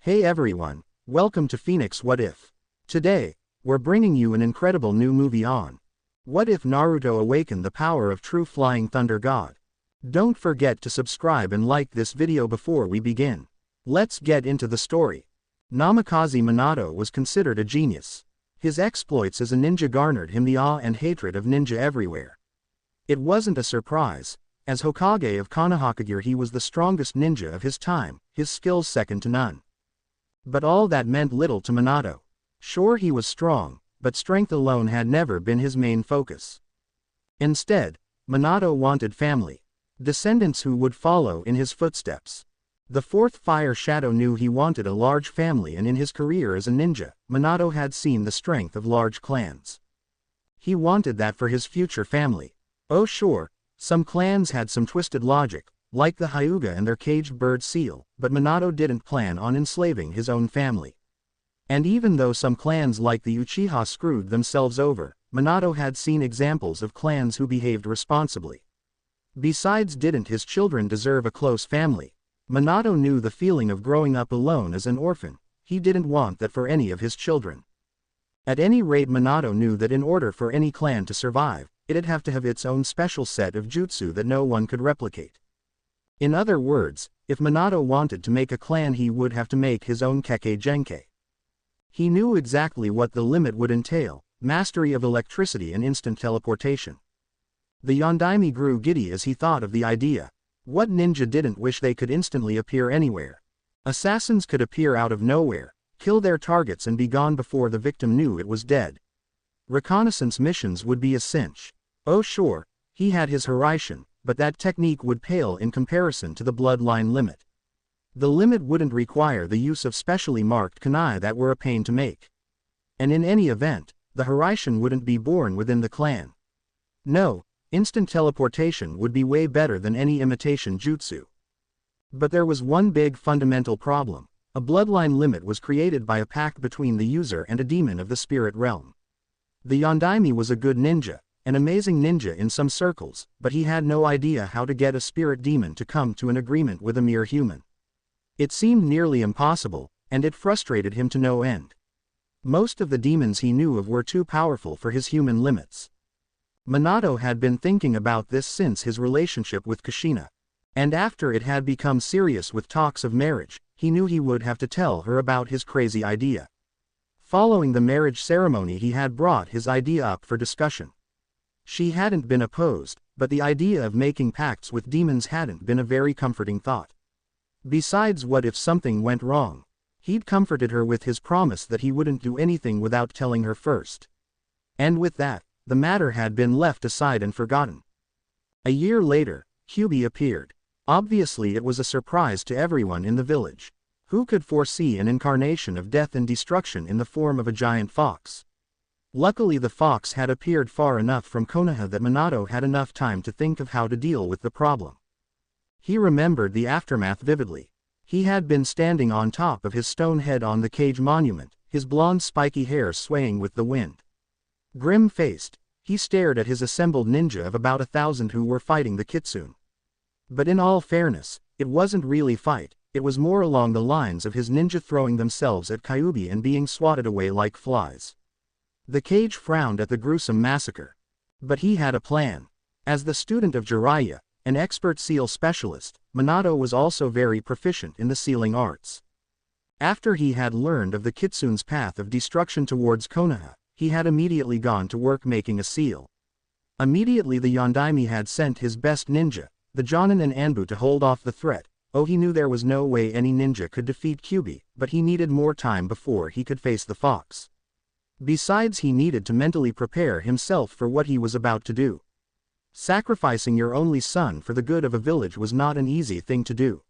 Hey everyone, welcome to Phoenix What If. Today, we're bringing you an incredible new movie on What If Naruto Awaken the Power of True Flying Thunder God. Don't forget to subscribe and like this video before we begin. Let's get into the story. Namikaze Minato was considered a genius. His exploits as a ninja garnered him the awe and hatred of ninja everywhere. It wasn't a surprise. As Hokage of Konohakagure, he was the strongest ninja of his time, his skills second to none. But all that meant little to Minato. Sure, he was strong, but strength alone had never been his main focus. Instead, Minato wanted family. Descendants who would follow in his footsteps. The fourth Fire Shadow knew he wanted a large family, and in his career as a ninja, Minato had seen the strength of large clans. He wanted that for his future family. Oh sure, some clans had some twisted logic, like the Hyuga and their caged bird seal, but Minato didn't plan on enslaving his own family. And even though some clans like the Uchiha screwed themselves over, Minato had seen examples of clans who behaved responsibly. Besides, didn't his children deserve a close family? Minato knew the feeling of growing up alone as an orphan. He didn't want that for any of his children. At any rate, Minato knew that in order for any clan to survive, it'd have to have its own special set of jutsu that no one could replicate. In other words, if Minato wanted to make a clan, he would have to make his own Kekkei Genkai. He knew exactly what the limit would entail: mastery of electricity and instant teleportation. The Yondaime grew giddy as he thought of the idea. What ninja didn't wish they could instantly appear anywhere? Assassins could appear out of nowhere, kill their targets and be gone before the victim knew it was dead. Reconnaissance missions would be a cinch. Oh sure, he had his Hiraishin, but that technique would pale in comparison to the bloodline limit. The limit wouldn't require the use of specially marked kunai that were a pain to make. And in any event, the Hiraishin wouldn't be born within the clan. No, instant teleportation would be way better than any imitation jutsu. But there was one big fundamental problem. A bloodline limit was created by a pact between the user and a demon of the spirit realm. The Yondaime was a good ninja, an amazing ninja in some circles, but he had no idea how to get a spirit demon to come to an agreement with a mere human. It seemed nearly impossible, and it frustrated him to no end. Most of the demons he knew of were too powerful for his human limits. Minato had been thinking about this since his relationship with Kushina. And after it had become serious with talks of marriage, he knew he would have to tell her about his crazy idea. Following the marriage ceremony, he had brought his idea up for discussion. She hadn't been opposed, but the idea of making pacts with demons hadn't been a very comforting thought. Besides, what if something went wrong? He'd comforted her with his promise that he wouldn't do anything without telling her first. And with that, the matter had been left aside and forgotten. A year later, Kyuubi appeared. Obviously it was a surprise to everyone in the village. Who could foresee an incarnation of death and destruction in the form of a giant fox? Luckily, the fox had appeared far enough from Konoha that Minato had enough time to think of how to deal with the problem. He remembered the aftermath vividly. He had been standing on top of his stone head on the cage monument, his blonde spiky hair swaying with the wind. Grim-faced, he stared at his assembled ninja of about 1,000 who were fighting the kitsune. But in all fairness, it wasn't really fight, it was more along the lines of his ninja throwing themselves at Kyuubi and being swatted away like flies. The cage frowned at the gruesome massacre. But he had a plan. As the student of Jiraiya, an expert seal specialist, Minato was also very proficient in the sealing arts. After he had learned of the kitsune's path of destruction towards Konoha, he had immediately gone to work making a seal. Immediately the Yondaime had sent his best ninja, the Jonin and Anbu, to hold off the threat. Oh, he knew there was no way any ninja could defeat Kyuubi, but he needed more time before he could face the fox. Besides, he needed to mentally prepare himself for what he was about to do. Sacrificing your only son for the good of a village was not an easy thing to do.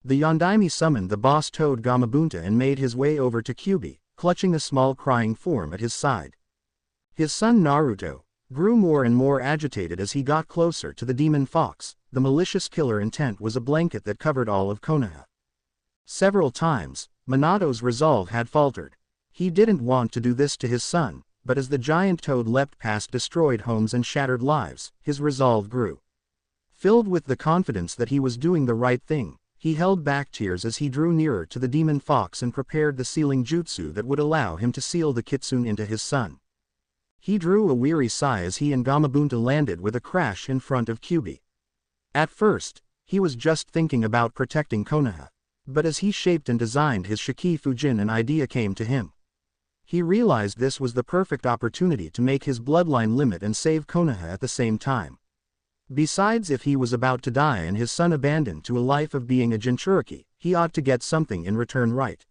The Yondaime summoned the boss toad Gamabunta and made his way over to Kyuubi, clutching a small crying form at his side. His son Naruto grew more and more agitated as he got closer to the demon fox. The malicious killer intent was a blanket that covered all of Konoha. Several times, Minato's resolve had faltered. He didn't want to do this to his son, but as the giant toad leapt past destroyed homes and shattered lives, his resolve grew. Filled with the confidence that he was doing the right thing, He held back tears as he drew nearer to the demon fox and prepared the sealing jutsu that would allow him to seal the kitsune into his son. He drew a weary sigh as he and Gamabunta landed with a crash in front of Kyubi. At first, he was just thinking about protecting Konoha. But as he shaped and designed his Shiki Fujin, an idea came to him. He realized this was the perfect opportunity to make his bloodline limit and save Konoha at the same time. Besides, if he was about to die and his son abandoned to a life of being a Jinchuriki, he ought to get something in return, right?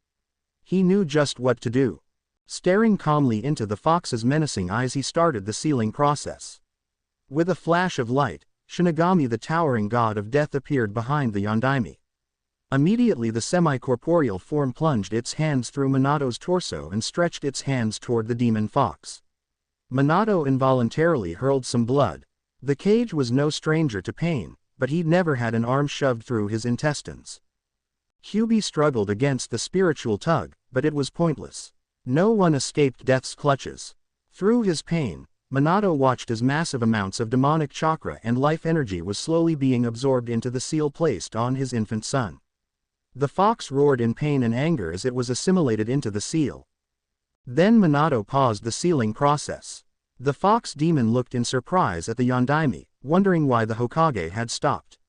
He knew just what to do. Staring calmly into the fox's menacing eyes, he started the sealing process. With a flash of light, Shinigami, the towering god of death, appeared behind the Yondaime. Immediately the semi-corporeal form plunged its hands through Minato's torso and stretched its hands toward the demon fox. Minato involuntarily hurled some blood. The cage was no stranger to pain, but he'd never had an arm shoved through his intestines. Kyubi struggled against the spiritual tug, but it was pointless. No one escaped death's clutches. Through his pain, Minato watched as massive amounts of demonic chakra and life energy was slowly being absorbed into the seal placed on his infant son. The fox roared in pain and anger as it was assimilated into the seal. Then Minato paused the sealing process. The fox demon looked in surprise at the Yondaime, wondering why the Hokage had stopped.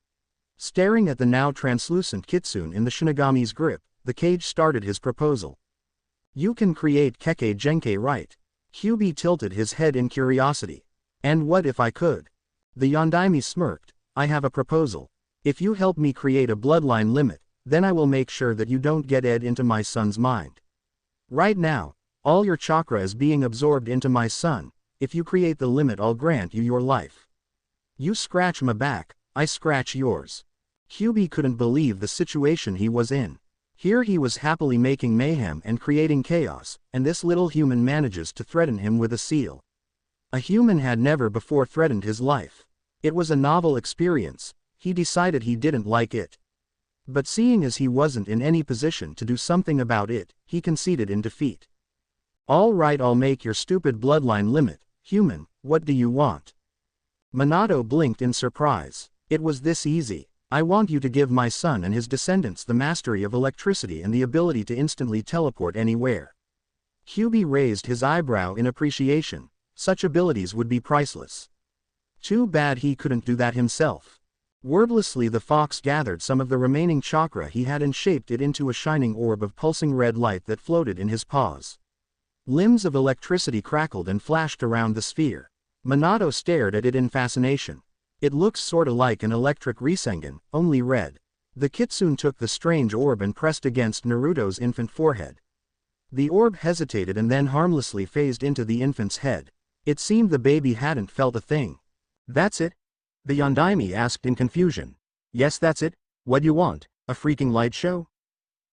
Staring at the now translucent kitsune in the Shinigami's grip, the cage started his proposal. "You can create Kekkei Genkai, right?" Kyubi tilted his head in curiosity. "And what if I could?" The Yondaime smirked. "I have a proposal. If you help me create a bloodline limit, then I will make sure that you don't get Ed into my son's mind. Right now, all your chakra is being absorbed into my son. If you create the limit, I'll grant you your life. You scratch my back, I scratch yours." Kyubi couldn't believe the situation he was in. Here he was happily making mayhem and creating chaos, and this little human manages to threaten him with a seal. A human had never before threatened his life. It was a novel experience. He decided he didn't like it. But seeing as he wasn't in any position to do something about it, he conceded in defeat. "All right, I'll make your stupid bloodline limit. Human, what do you want?" Minato blinked in surprise. "It was this easy. I want you to give my son and his descendants the mastery of electricity and the ability to instantly teleport anywhere." Kyubi raised his eyebrow in appreciation. Such abilities would be priceless. Too bad he couldn't do that himself. Wordlessly, the fox gathered some of the remaining chakra he had and shaped it into a shining orb of pulsing red light that floated in his paws. Limbs of electricity crackled and flashed around the sphere. Minato stared at it in fascination. "It looks sorta like an electric Rasengan, only red." The kitsune took the strange orb and pressed against Naruto's infant forehead. The orb hesitated and then harmlessly phased into the infant's head. It seemed the baby hadn't felt a thing. "That's it?" the Yondaime asked in confusion. "Yes, that's it. What you want, a freaking light show?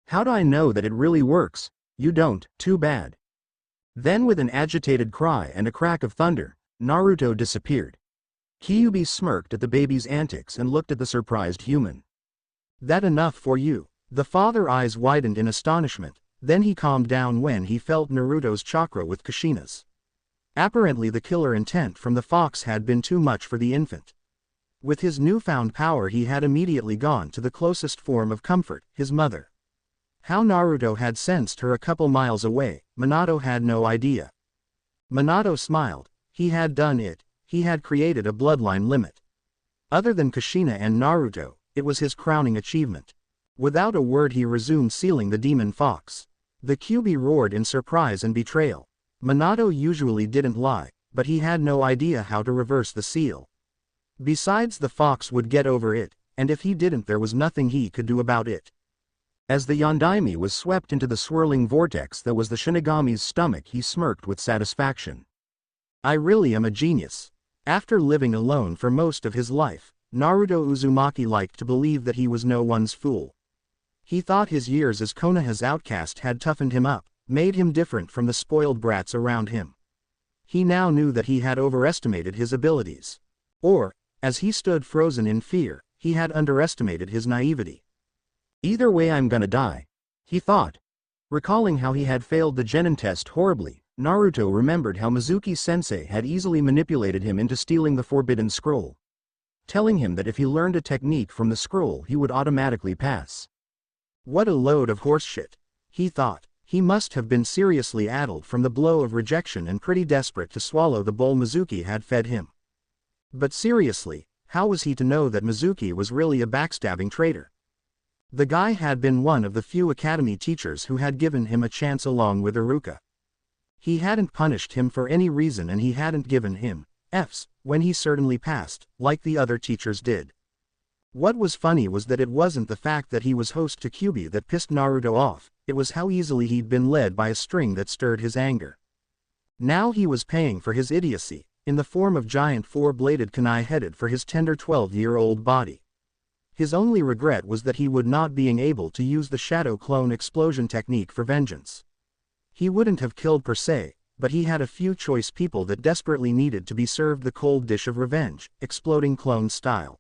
How do I know that it really works?" "You don't, too bad." Then with an agitated cry and a crack of thunder, Naruto disappeared. Kyubi smirked at the baby's antics and looked at the surprised human. "That enough for you?" The father's eyes widened in astonishment, then he calmed down when he felt Naruto's chakra with Kushina's. Apparently the killer intent from the fox had been too much for the infant. With his newfound power he had immediately gone to the closest form of comfort, his mother. How Naruto had sensed her a couple miles away, Minato had no idea. Minato smiled. He had done it. He had created a bloodline limit. Other than Kushina and Naruto, it was his crowning achievement. Without a word he resumed sealing the demon fox. The Kyubi roared in surprise and betrayal. Minato usually didn't lie, but he had no idea how to reverse the seal. Besides, the fox would get over it, and if he didn't, there was nothing he could do about it. As the Yondaime was swept into the swirling vortex that was the Shinigami's stomach, he smirked with satisfaction. "I really am a genius." After living alone for most of his life, Naruto Uzumaki liked to believe that he was no one's fool. He thought his years as Konoha's outcast had toughened him up, made him different from the spoiled brats around him. He now knew that he had overestimated his abilities. Or, as he stood frozen in fear, he had underestimated his naivety. "Either way I'm gonna die," he thought. Recalling how he had failed the genin test horribly, Naruto remembered how Mizuki-sensei had easily manipulated him into stealing the Forbidden Scroll. telling him that if he learned a technique from the scroll he would automatically pass. What a load of horseshit, he thought. He must have been seriously addled from the blow of rejection and pretty desperate to swallow the bowl Mizuki had fed him. But seriously, how was he to know that Mizuki was really a backstabbing traitor? The guy had been one of the few academy teachers who had given him a chance along with Iruka. He hadn't punished him for any reason and he hadn't given him F's when he certainly passed, like the other teachers did. What was funny was that it wasn't the fact that he was host to Kyuubi that pissed Naruto off, it was how easily he'd been led by a string that stirred his anger. Now he was paying for his idiocy, in the form of giant four-bladed kunai headed for his tender 12-year-old body. His only regret was that he would not being able to use the shadow clone explosion technique for vengeance. He wouldn't have killed per se, but he had a few choice people that desperately needed to be served the cold dish of revenge, exploding clone style.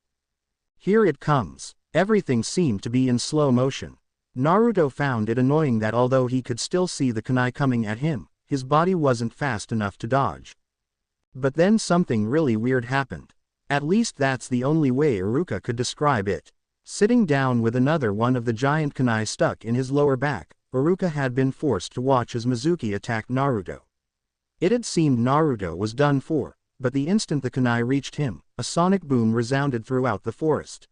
Here it comes. Everything seemed to be in slow motion. Naruto found it annoying that although he could still see the kunai coming at him, his body wasn't fast enough to dodge. But then something really weird happened. At least that's the only way Iruka could describe it. Sitting down with another one of the giant kunai stuck in his lower back, Iruka had been forced to watch as Mizuki attacked Naruto. It had seemed Naruto was done for, but the instant the kunai reached him, a sonic boom resounded throughout the forest.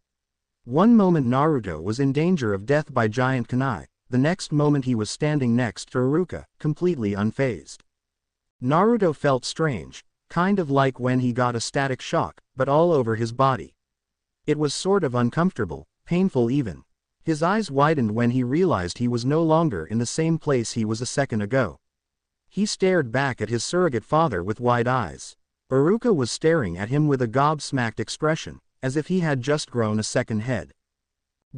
One moment Naruto was in danger of death by giant kunai, the next moment he was standing next to Iruka, completely unfazed. Naruto felt strange, kind of like when he got a static shock, but all over his body. It was sort of uncomfortable, painful even. His eyes widened when he realized he was no longer in the same place he was a second ago. He stared back at his surrogate father with wide eyes. Iruka was staring at him with a gobsmacked expression, as if he had just grown a second head.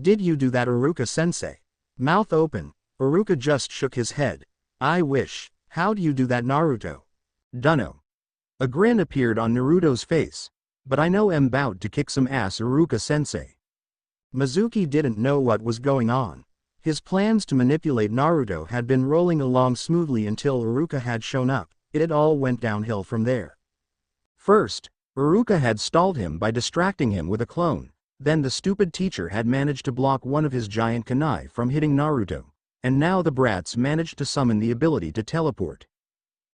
"Did you do that, Iruka-sensei?" Mouth open, Iruka just shook his head. "I wish. How'd you do that, Naruto?" "Dunno." A grin appeared on Naruto's face. "But I know I'm bout to kick some ass, Iruka-sensei." Mizuki didn't know what was going on. His plans to manipulate Naruto had been rolling along smoothly until Iruka had shown up. It all went downhill from there. First, Iruka had stalled him by distracting him with a clone, then the stupid teacher had managed to block one of his giant kunai from hitting Naruto, and now the brats managed to summon the ability to teleport.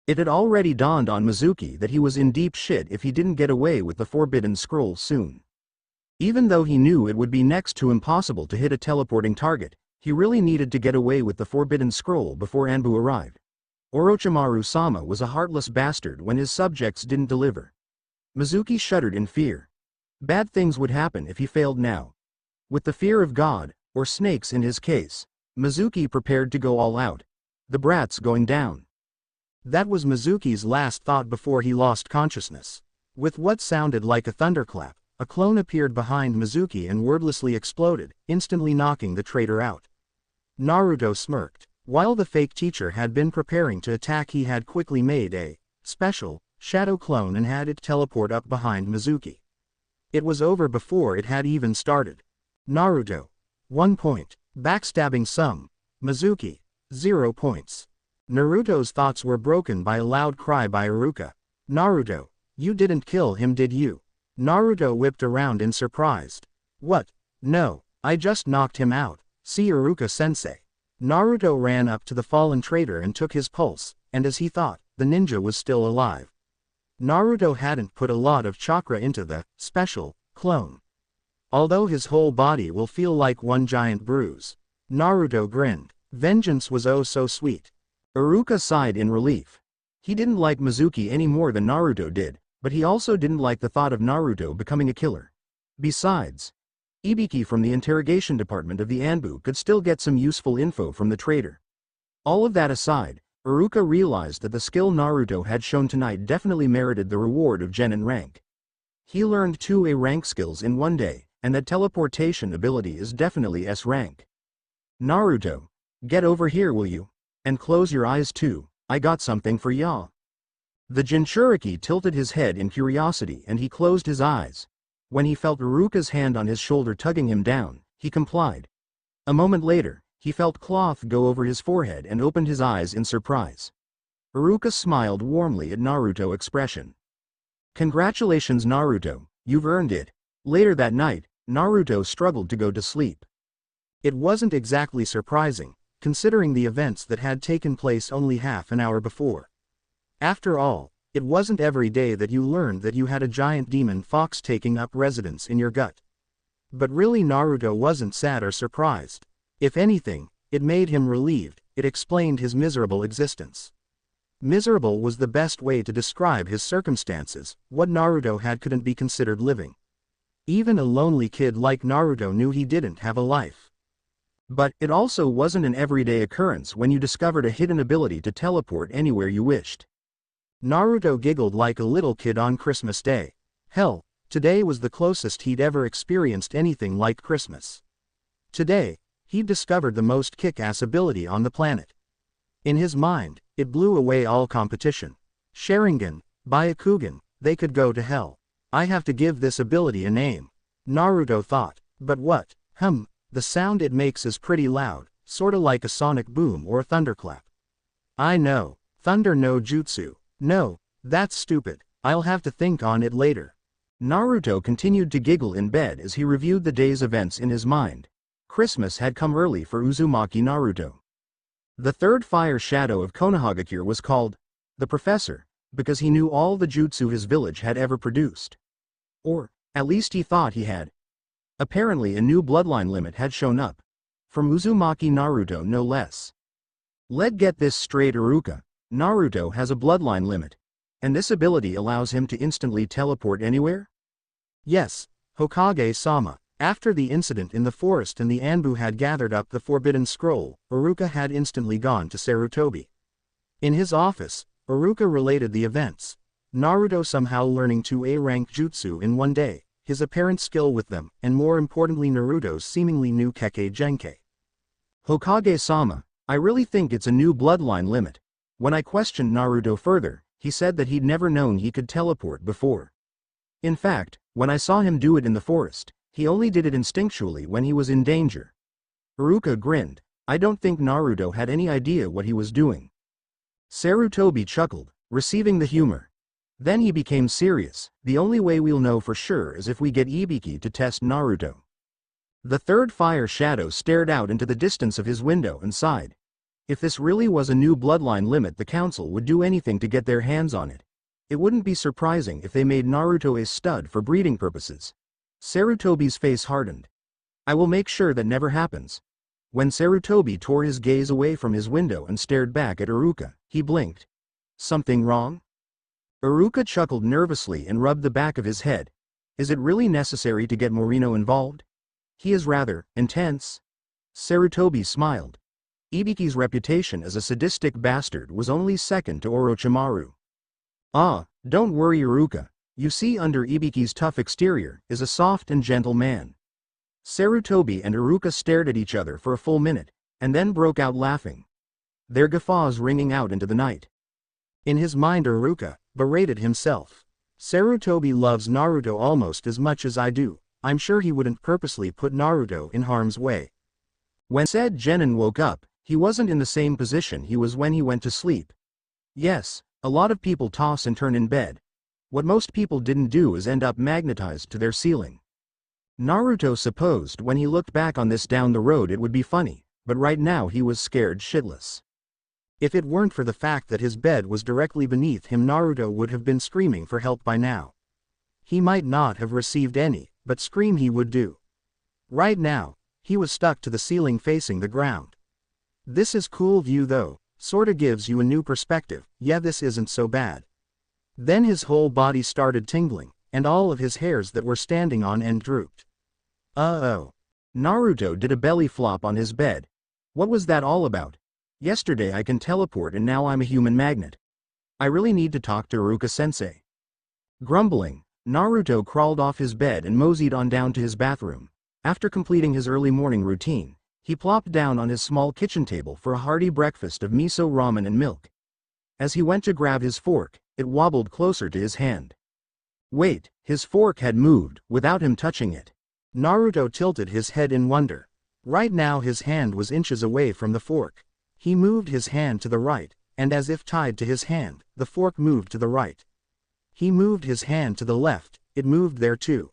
It had already dawned on Mizuki that he was in deep shit if he didn't get away with the forbidden scroll soon. Even though he knew it would be next to impossible to hit a teleporting target, he really needed to get away with the forbidden scroll before Anbu arrived. Orochimaru-sama was a heartless bastard when his subjects didn't deliver. Mizuki shuddered in fear. Bad things would happen if he failed now. With the fear of God, or snakes in his case, Mizuki prepared to go all out. The brats going down. That was Mizuki's last thought before he lost consciousness. With what sounded like a thunderclap, a clone appeared behind Mizuki and wordlessly exploded, instantly knocking the traitor out. Naruto smirked. While the fake teacher had been preparing to attack, he had quickly made a special shadow clone and had it teleport up behind Mizuki. It was over before it had even started. Naruto. 1 point. Backstabbing some. Mizuki. 0 points. Naruto's thoughts were broken by a loud cry by Iruka. "Naruto, you didn't kill him, did you?" Naruto whipped around in surprise. "What? No, I just knocked him out. See, Iruka-sensei." Naruto ran up to the fallen traitor and took his pulse, and as he thought, the ninja was still alive. Naruto hadn't put a lot of chakra into the special clone. Although his whole body will feel like one giant bruise. Naruto grinned. Vengeance was oh so sweet. Iruka sighed in relief. He didn't like Mizuki any more than Naruto did, but he also didn't like the thought of Naruto becoming a killer. Besides, Ibiki from the interrogation department of the Anbu could still get some useful info from the traitor. All of that aside, Iruka realized that the skill Naruto had shown tonight definitely merited the reward of genin rank. He learned 2 A rank skills in one day, and that teleportation ability is definitely S rank. "Naruto, get over here, will you? And close your eyes too, I got something for ya." The Jinchuriki tilted his head in curiosity and he closed his eyes. When he felt Iruka's hand on his shoulder tugging him down, he complied. A moment later, he felt cloth go over his forehead and opened his eyes in surprise. Iruka smiled warmly at Naruto's expression. "Congratulations, Naruto, you've earned it. Later that night, Naruto struggled to go to sleep. It wasn't exactly surprising, considering the events that had taken place only half an hour before. After all, it wasn't every day that you learned that you had a giant demon fox taking up residence in your gut. But really, Naruto wasn't sad or surprised. If anything, it made him relieved. It explained his miserable existence. Miserable was the best way to describe his circumstances. What Naruto had couldn't be considered living. Even a lonely kid like Naruto knew he didn't have a life. But it also wasn't an everyday occurrence when you discovered a hidden ability to teleport anywhere you wished. Naruto giggled like a little kid on Christmas Day. Hell, today was the closest he'd ever experienced anything like Christmas. Today, he'd discovered the most kick-ass ability on the planet. In his mind, it blew away all competition. Sharingan, Byakugan, they could go to hell. I have to give this ability a name, Naruto thought. But what? The sound it makes is pretty loud, sorta like a sonic boom or a thunderclap. I know, Thunder no Jutsu. No, that's stupid. I'll have to think on it later. Naruto continued to giggle in bed as he reviewed the day's events in his mind. Christmas had come early for Uzumaki Naruto. The third fire shadow of Konohagakure was called the Professor, because he knew all the jutsu his village had ever produced. Or, at least he thought he had. Apparently a new bloodline limit had shown up. From Uzumaki Naruto no less. Let's get this straight, Iruka. Naruto has a bloodline limit. And this ability allows him to instantly teleport anywhere? Yes, Hokage-sama. After the incident in the forest and the Anbu had gathered up the Forbidden Scroll, Iruka had instantly gone to Sarutobi. In his office, Iruka related the events. Naruto somehow learning 2A rank jutsu in one day, his apparent skill with them, and more importantly Naruto's seemingly new Kekkei Genkai. Hokage-sama, I really think it's a new bloodline limit. When I questioned Naruto further, he said that he'd never known he could teleport before. In fact, when I saw him do it in the forest, he only did it instinctually when he was in danger. Iruka grinned. I don't think Naruto had any idea what he was doing. Sarutobi chuckled, receiving the humor. Then he became serious. The only way we'll know for sure is if we get Ibiki to test Naruto. The third fire shadow stared out into the distance of his window and sighed. If this really was a new bloodline limit, the council would do anything to get their hands on it. It wouldn't be surprising if they made Naruto a stud for breeding purposes. Sarutobi's face hardened. I will make sure that never happens. When Sarutobi tore his gaze away from his window and stared back at Iruka, he blinked. Something wrong? Iruka chuckled nervously and rubbed the back of his head. Is it really necessary to get Morino involved? He is rather intense. Sarutobi smiled. Ibiki's reputation as a sadistic bastard was only second to Orochimaru. Ah, don't worry, Iruka. You see, under Ibiki's tough exterior is a soft and gentle man. Sarutobi and Iruka stared at each other for a full minute, and then broke out laughing. Their guffaws ringing out into the night. In his mind, Iruka berated himself. Sarutobi loves Naruto almost as much as I do. I'm sure he wouldn't purposely put Naruto in harm's way. When said Genin woke up, he wasn't in the same position he was when he went to sleep. Yes, a lot of people toss and turn in bed. What most people didn't do is end up magnetized to their ceiling. Naruto supposed when he looked back on this down the road it would be funny, but right now he was scared shitless. If it weren't for the fact that his bed was directly beneath him, Naruto would have been screaming for help by now. He might not have received any, but scream he would do. Right now, he was stuck to the ceiling facing the ground. This is cool view though, sorta gives you a new perspective. Yeah, this isn't so bad. Then his whole body started tingling, and all of his hairs that were standing on end drooped. Uh-oh. Naruto did a belly flop on his bed. What was that all about? Yesterday I can teleport and now I'm a human magnet. I really need to talk to Iruka-sensei. Grumbling, Naruto crawled off his bed and moseyed on down to his bathroom. After completing his early morning routine, he plopped down on his small kitchen table for a hearty breakfast of miso ramen and milk. As he went to grab his fork, it wobbled closer to his hand. Wait, his fork had moved, without him touching it. Naruto tilted his head in wonder. Right now his hand was inches away from the fork. He moved his hand to the right, and as if tied to his hand, the fork moved to the right. He moved his hand to the left, it moved there too.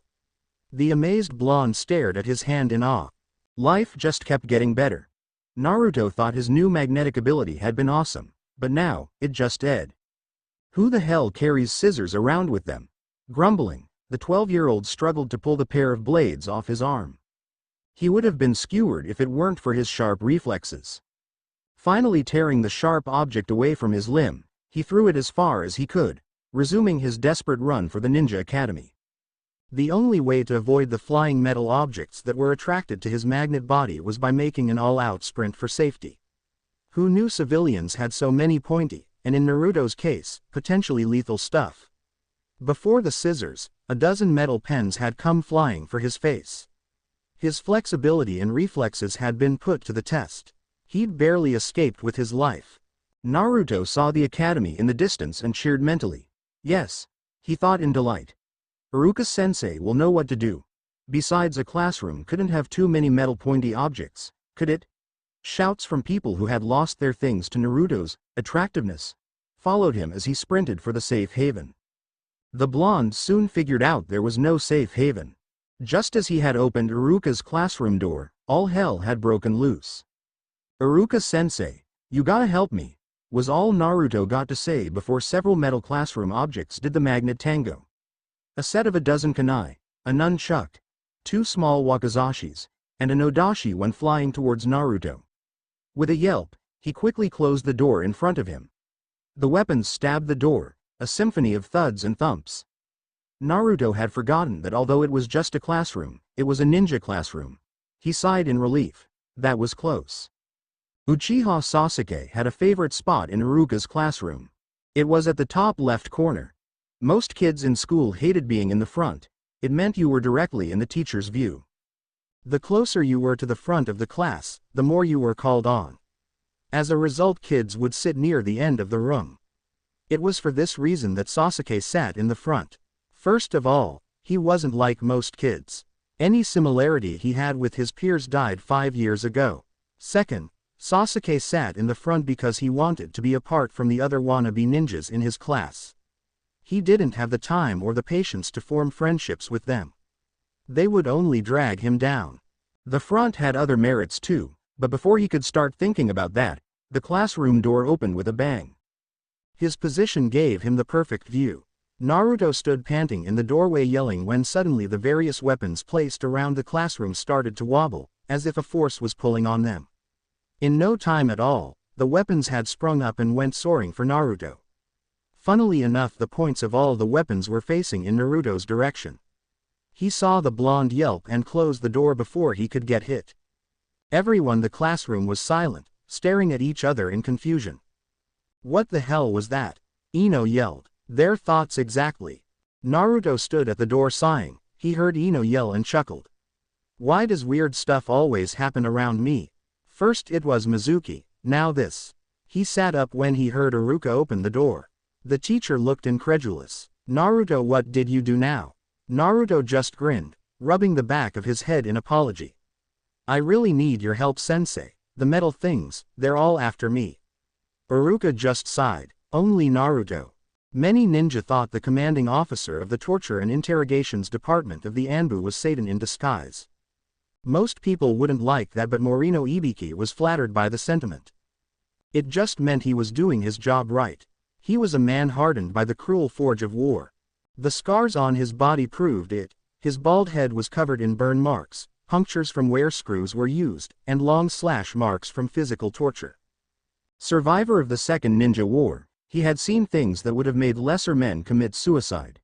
The amazed blonde stared at his hand in awe. Life just kept getting better. Naruto thought his new magnetic ability had been awesome, but now, it just ed. Who the hell carries scissors around with them? Grumbling, the 12-year-old struggled to pull the pair of blades off his arm. He would have been skewered if it weren't for his sharp reflexes. Finally tearing the sharp object away from his limb, he threw it as far as he could, resuming his desperate run for the ninja academy. The only way to avoid the flying metal objects that were attracted to his magnet body was by making an all-out sprint for safety. Who knew civilians had so many pointy, and in Naruto's case, potentially lethal stuff? Before the scissors, a dozen metal pens had come flying for his face. His flexibility and reflexes had been put to the test. He'd barely escaped with his life. Naruto saw the academy in the distance and cheered mentally. Yes, he thought in delight. Iruka-sensei will know what to do. Besides, a classroom couldn't have too many metal pointy objects, could it? Shouts from people who had lost their things to Naruto's attractiveness followed him as he sprinted for the safe haven. The blonde soon figured out there was no safe haven. Just as he had opened Iruka's classroom door, all hell had broken loose. "Iruka-sensei, you gotta help me," was all Naruto got to say before several metal classroom objects did the magnet tango. A set of a dozen kunai, a nunchuck, 2 small wakizashis, and an odashi went flying towards Naruto. With a yelp, he quickly closed the door in front of him. The weapons stabbed the door, a symphony of thuds and thumps. Naruto had forgotten that although it was just a classroom, it was a ninja classroom. He sighed in relief. That was close. Uchiha Sasuke had a favorite spot in Iruka's classroom. It was at the top left corner. Most kids in school hated being in the front. It meant you were directly in the teacher's view. The closer you were to the front of the class, the more you were called on. As a result, kids would sit near the end of the room. It was for this reason that Sasuke sat in the front. First of all, he wasn't like most kids. Any similarity he had with his peers died 5 years ago. Second, Sasuke sat in the front because he wanted to be apart from the other wannabe ninjas in his class. He didn't have the time or the patience to form friendships with them. They would only drag him down. The front had other merits too, but before he could start thinking about that, the classroom door opened with a bang. His position gave him the perfect view. Naruto stood panting in the doorway yelling when suddenly the various weapons placed around the classroom started to wobble, as if a force was pulling on them. In no time at all, the weapons had sprung up and went soaring for Naruto. Funnily enough, the points of all the weapons were facing in Naruto's direction. He saw the blonde yelp and close the door before he could get hit. Everyone in the classroom was silent, staring at each other in confusion. What the hell was that? Ino yelled. Their thoughts exactly. Naruto stood at the door sighing. He heard Ino yell and chuckled. Why does weird stuff always happen around me? First it was Mizuki, now this. He sat up when he heard Iruka open the door. The teacher looked incredulous. Naruto, what did you do now? Naruto just grinned, rubbing the back of his head in apology. I really need your help, sensei. The metal things, they're all after me. Iruka just sighed. Only Naruto. Many ninja thought the commanding officer of the torture and interrogations department of the Anbu was Satan in disguise. Most people wouldn't like that, but Morino Ibiki was flattered by the sentiment. It just meant he was doing his job right. He was a man hardened by the cruel forge of war. The scars on his body proved it. His bald head was covered in burn marks, punctures from where screws were used, and long slash marks from physical torture. Survivor of the Second Ninja War, he had seen things that would have made lesser men commit suicide.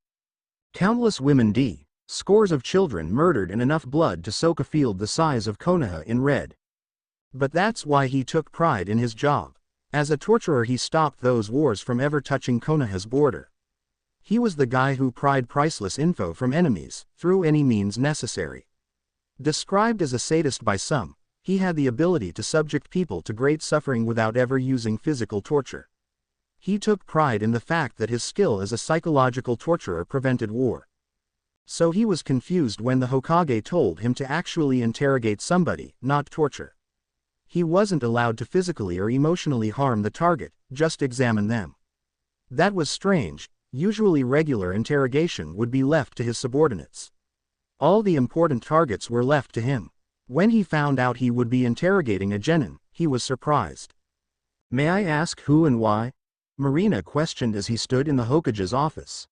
Countless women scores of children murdered, and enough blood to soak a field the size of Konoha in red. But that's why he took pride in his job. As a torturer, he stopped those wars from ever touching Konoha's border. He was the guy who pried priceless info from enemies, through any means necessary. Described as a sadist by some, he had the ability to subject people to great suffering without ever using physical torture. He took pride in the fact that his skill as a psychological torturer prevented war. So he was confused when the Hokage told him to actually interrogate somebody, not torture. He wasn't allowed to physically or emotionally harm the target, just examine them. That was strange. Usually regular interrogation would be left to his subordinates. All the important targets were left to him. When he found out he would be interrogating a genin, he was surprised. May I ask who and why? Marina questioned as he stood in the Hokage's office.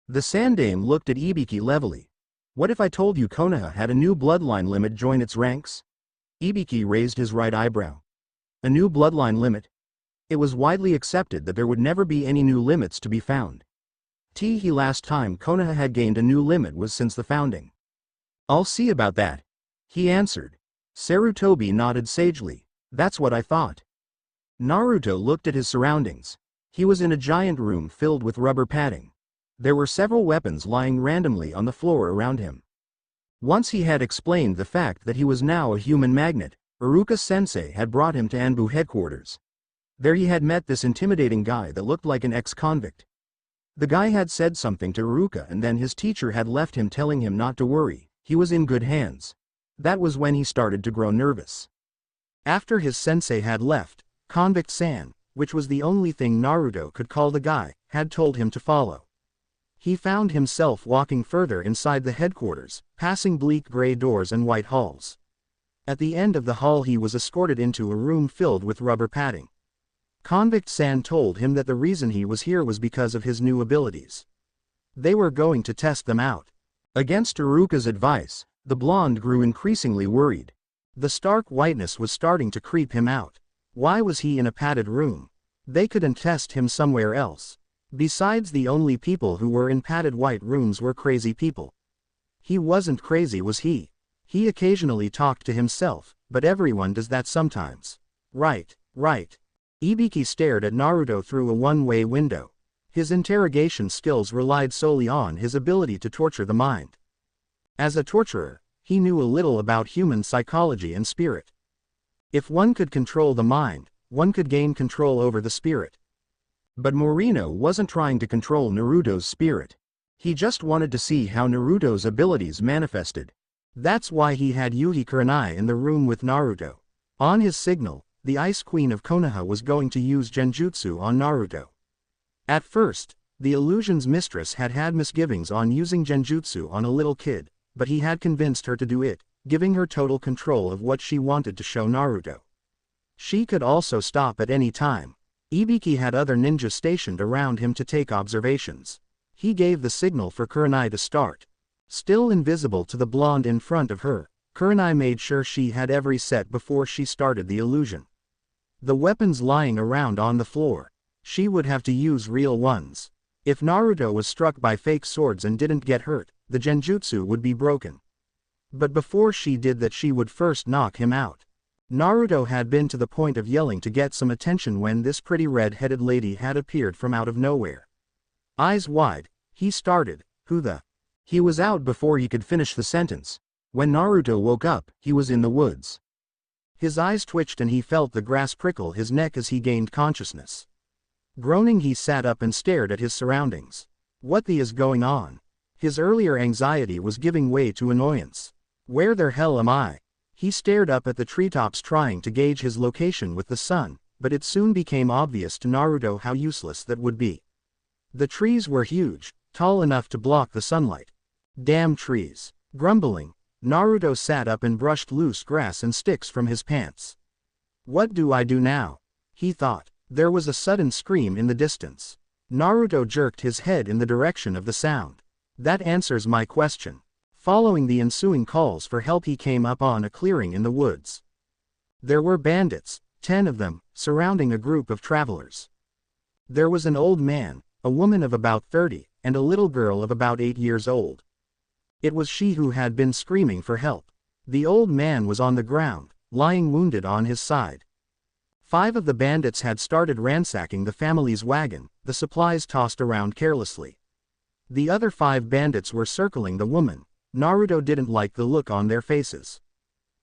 The Sandame looked at Ibiki levelly. What if I told you Konoha had a new bloodline limit join its ranks? Ibiki raised his right eyebrow. A new bloodline limit? It was widely accepted that there would never be any new limits to be found. Last time Konoha had gained a new limit was since the founding. I'll see about that, he answered. Sarutobi nodded sagely. That's what I thought. Naruto looked at his surroundings. He was in a giant room filled with rubber padding. There were several weapons lying randomly on the floor around him. Once he had explained the fact that he was now a human magnet, Iruka-sensei had brought him to Anbu headquarters. There he had met this intimidating guy that looked like an ex-convict. The guy had said something to Iruka and then his teacher had left him telling him not to worry, he was in good hands. That was when he started to grow nervous. After his sensei had left, Convict-san, which was the only thing Naruto could call the guy, had told him to follow. He found himself walking further inside the headquarters, passing bleak gray doors and white halls. At the end of the hall he was escorted into a room filled with rubber padding. Convict-san told him that the reason he was here was because of his new abilities. They were going to test them out. Against Iruka's advice, the blonde grew increasingly worried. The stark whiteness was starting to creep him out. Why was he in a padded room? They couldn't test him somewhere else. Besides, the only people who were in padded white rooms were crazy people. He wasn't crazy, was he? He occasionally talked to himself, but everyone does that sometimes. Right. Ibiki stared at Naruto through a one-way window. His interrogation skills relied solely on his ability to torture the mind. As a torturer, he knew a little about human psychology and spirit. If one could control the mind, one could gain control over the spirit. But Morino wasn't trying to control Naruto's spirit. He just wanted to see how Naruto's abilities manifested. That's why he had Yuhi Kurenai in the room with Naruto. On his signal, the Ice Queen of Konoha was going to use Genjutsu on Naruto. At first, the illusion's mistress had misgivings on using Genjutsu on a little kid, but he had convinced her to do it, giving her total control of what she wanted to show Naruto. She could also stop at any time. Ibiki had other ninjas stationed around him to take observations. He gave the signal for Kurenai to start. Still invisible to the blonde in front of her, Kurenai made sure she had every set before she started the illusion. The weapons lying around on the floor, she would have to use real ones. If Naruto was struck by fake swords and didn't get hurt, the Genjutsu would be broken. But before she did that, she would first knock him out. Naruto had been to the point of yelling to get some attention when this pretty red-headed lady had appeared from out of nowhere. Eyes wide, he started, "Who the?" He was out before he could finish the sentence. When Naruto woke up, he was in the woods. His eyes twitched and he felt the grass prickle his neck as he gained consciousness. Groaning, he sat up and stared at his surroundings. What the is going on? His earlier anxiety was giving way to annoyance. Where the hell am I? He stared up at the treetops trying to gauge his location with the sun, but it soon became obvious to Naruto how useless that would be. The trees were huge, tall enough to block the sunlight. Damn trees. Grumbling, Naruto sat up and brushed loose grass and sticks from his pants. What do I do now? He thought. There was a sudden scream in the distance. Naruto jerked his head in the direction of the sound. That answers my question. Following the ensuing calls for help, he came up on a clearing in the woods. There were bandits, 10 of them, surrounding a group of travelers. There was an old man, a woman of about 30, and a little girl of about 8 years old. It was she who had been screaming for help. The old man was on the ground, lying wounded on his side. 5 of the bandits had started ransacking the family's wagon, the supplies tossed around carelessly. The other 5 bandits were circling the woman. Naruto didn't like the look on their faces.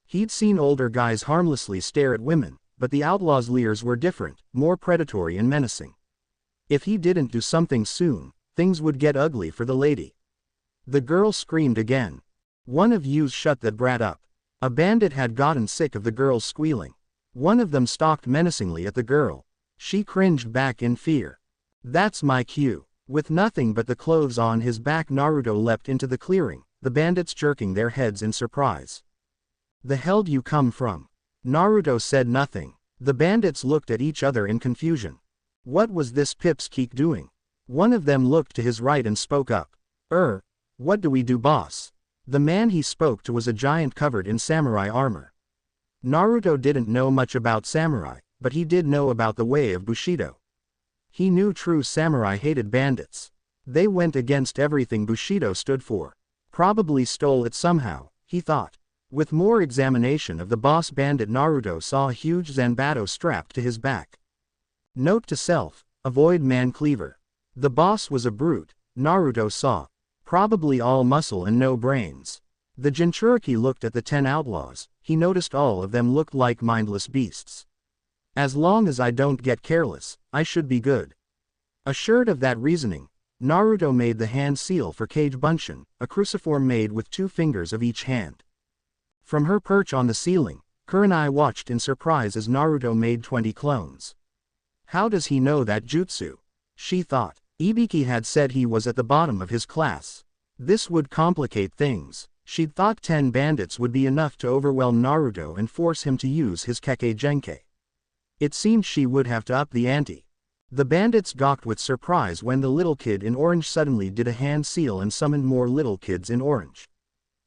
He'd seen older guys harmlessly stare at women, but the outlaw's leers were different, more predatory and menacing. If he didn't do something soon, things would get ugly for the lady. The girl screamed again. One of yous shut that brat up. A bandit had gotten sick of the girl's squealing. One of them stalked menacingly at the girl. She cringed back in fear. That's my cue. With nothing but the clothes on his back, Naruto leapt into the clearing, the bandits jerking their heads in surprise. "The hell do you come from?" Naruto said nothing. The bandits looked at each other in confusion. What was this pipsqueak doing? One of them looked to his right and spoke up. What do we do, boss?" The man he spoke to was a giant covered in samurai armor. Naruto didn't know much about samurai, but he did know about the way of Bushido. He knew true samurai hated bandits. They went against everything Bushido stood for. Probably stole it somehow, he thought. With more examination of the boss bandit, Naruto saw a huge Zanbato strapped to his back. Note to self, avoid man cleaver. The boss was a brute, Naruto saw. Probably all muscle and no brains. The Jinchuriki looked at the 10 outlaws, he noticed all of them looked like mindless beasts. As long as I don't get careless, I should be good. Assured of that reasoning, Naruto made the hand seal for Kage Bunshin, a cruciform made with 2 fingers of each hand. From her perch on the ceiling, Kurenai watched in surprise as Naruto made 20 clones. How does he know that jutsu? She thought. Ibiki had said he was at the bottom of his class. This would complicate things. She'd thought 10 bandits would be enough to overwhelm Naruto and force him to use his Kekkei Genkai. It seemed she would have to up the ante. The bandits gawked with surprise when the little kid in orange suddenly did a hand seal and summoned more little kids in orange.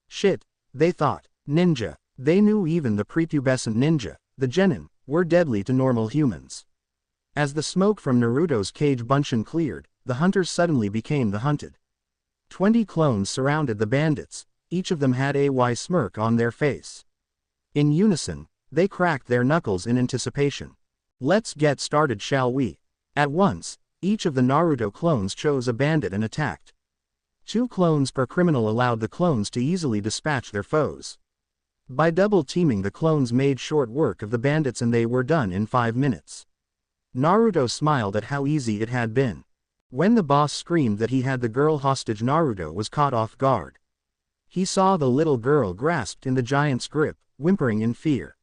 Shit, they thought. Ninja. They knew even the prepubescent ninja, the genin, were deadly to normal humans. As the smoke from Naruto's Kage Bunshin cleared, the hunters suddenly became the hunted. 20 clones surrounded the bandits, each of them had a smirk on their face. In unison, they cracked their knuckles in anticipation. Let's get started, shall we? At once, each of the Naruto clones chose a bandit and attacked. 2 clones per criminal allowed the clones to easily dispatch their foes. By double teaming, the clones made short work of the bandits and they were done in 5 minutes. Naruto smiled at how easy it had been. When the boss screamed that he had the girl hostage, Naruto was caught off guard. He saw the little girl grasped in the giant's grip, whimpering in fear.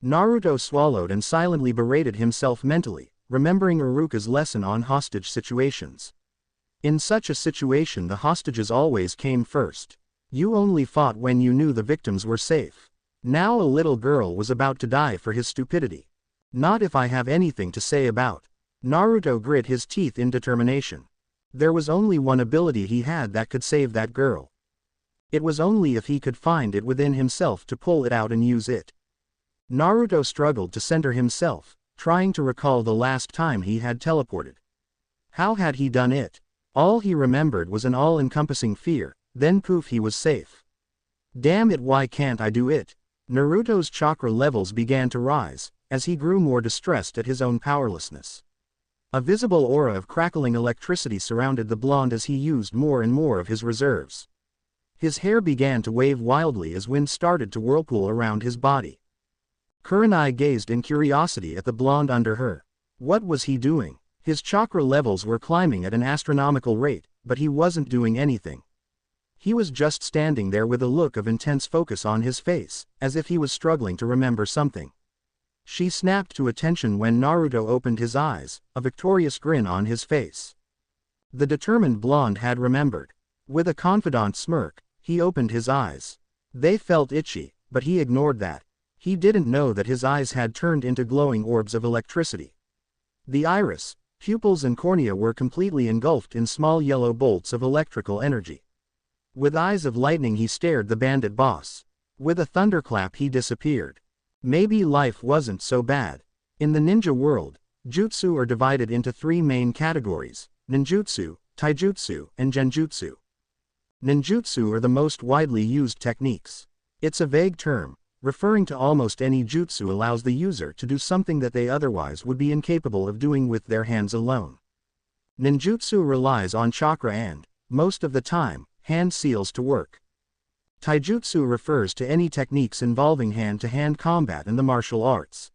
Naruto swallowed and silently berated himself mentally, remembering Iruka's lesson on hostage situations. In such a situation, the hostages always came first. You only fought when you knew the victims were safe. Now a little girl was about to die for his stupidity. Not if I have anything to say about. Naruto grit his teeth in determination. There was only one ability he had that could save that girl. It was only if he could find it within himself to pull it out and use it. Naruto struggled to center himself, trying to recall the last time he had teleported. How had he done it? All he remembered was an all-encompassing fear, then poof, he was safe. Damn it, why can't I do it? Naruto's chakra levels began to rise, as he grew more distressed at his own powerlessness. A visible aura of crackling electricity surrounded the blonde as he used more and more of his reserves. His hair began to wave wildly as wind started to whirlpool around his body. Kurenai gazed in curiosity at the blonde under her. What was he doing? His chakra levels were climbing at an astronomical rate, but he wasn't doing anything. He was just standing there with a look of intense focus on his face, as if he was struggling to remember something. She snapped to attention when Naruto opened his eyes, a victorious grin on his face. The determined blonde had remembered. With a confident smirk, he opened his eyes. They felt itchy, but he ignored that. He didn't know that his eyes had turned into glowing orbs of electricity. The iris, pupils and cornea were completely engulfed in small yellow bolts of electrical energy. With eyes of lightning he stared the bandit boss. With a thunderclap he disappeared. Maybe life wasn't so bad. In the ninja world, jutsu are divided into 3 main categories: ninjutsu, taijutsu, and genjutsu. Ninjutsu are the most widely used techniques. It's a vague term, referring to almost any jutsu allows the user to do something that they otherwise would be incapable of doing with their hands alone. Ninjutsu relies on chakra and, most of the time, hand seals to work. Taijutsu refers to any techniques involving hand-to-hand combat in the martial arts.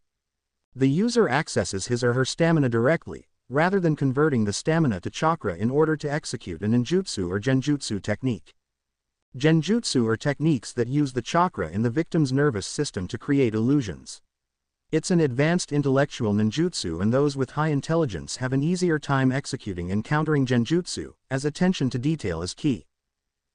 The user accesses his or her stamina directly, rather than converting the stamina to chakra in order to execute a ninjutsu or genjutsu technique. Genjutsu are techniques that use the chakra in the victim's nervous system to create illusions. It's an advanced intellectual ninjutsu, and those with high intelligence have an easier time executing and countering genjutsu, as attention to detail is key.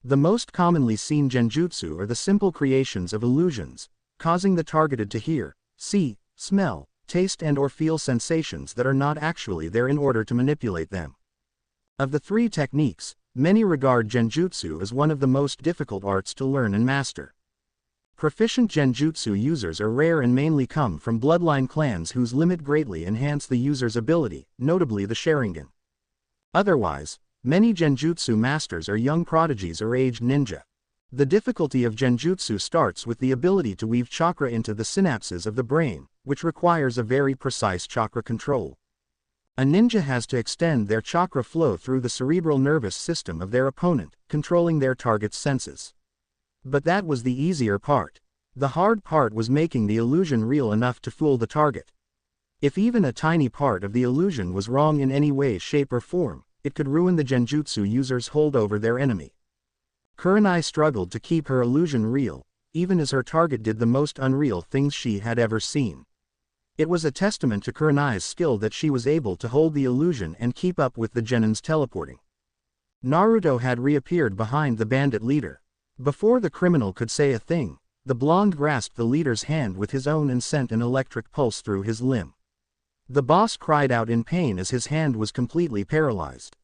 The most commonly seen genjutsu are the simple creations of illusions, causing the targeted to hear, see, smell, taste and/or feel sensations that are not actually there in order to manipulate them. Of the three techniques, many regard genjutsu as one of the most difficult arts to learn and master. Proficient genjutsu users are rare and mainly come from bloodline clans whose limit greatly enhance the user's ability, notably the Sharingan. Otherwise, many genjutsu masters are young prodigies or aged ninja. The difficulty of genjutsu starts with the ability to weave chakra into the synapses of the brain, which requires a very precise chakra control. A ninja has to extend their chakra flow through the cerebral nervous system of their opponent, controlling their target's senses. But that was the easier part. The hard part was making the illusion real enough to fool the target. If even a tiny part of the illusion was wrong in any way, shape or form, it could ruin the genjutsu user's hold over their enemy. Kurenai struggled to keep her illusion real, even as her target did the most unreal things she had ever seen. It was a testament to Kurenai's skill that she was able to hold the illusion and keep up with the genins teleporting. Naruto had reappeared behind the bandit leader. Before the criminal could say a thing, the blonde grasped the leader's hand with his own and sent an electric pulse through his limb. The boss cried out in pain as his hand was completely paralyzed.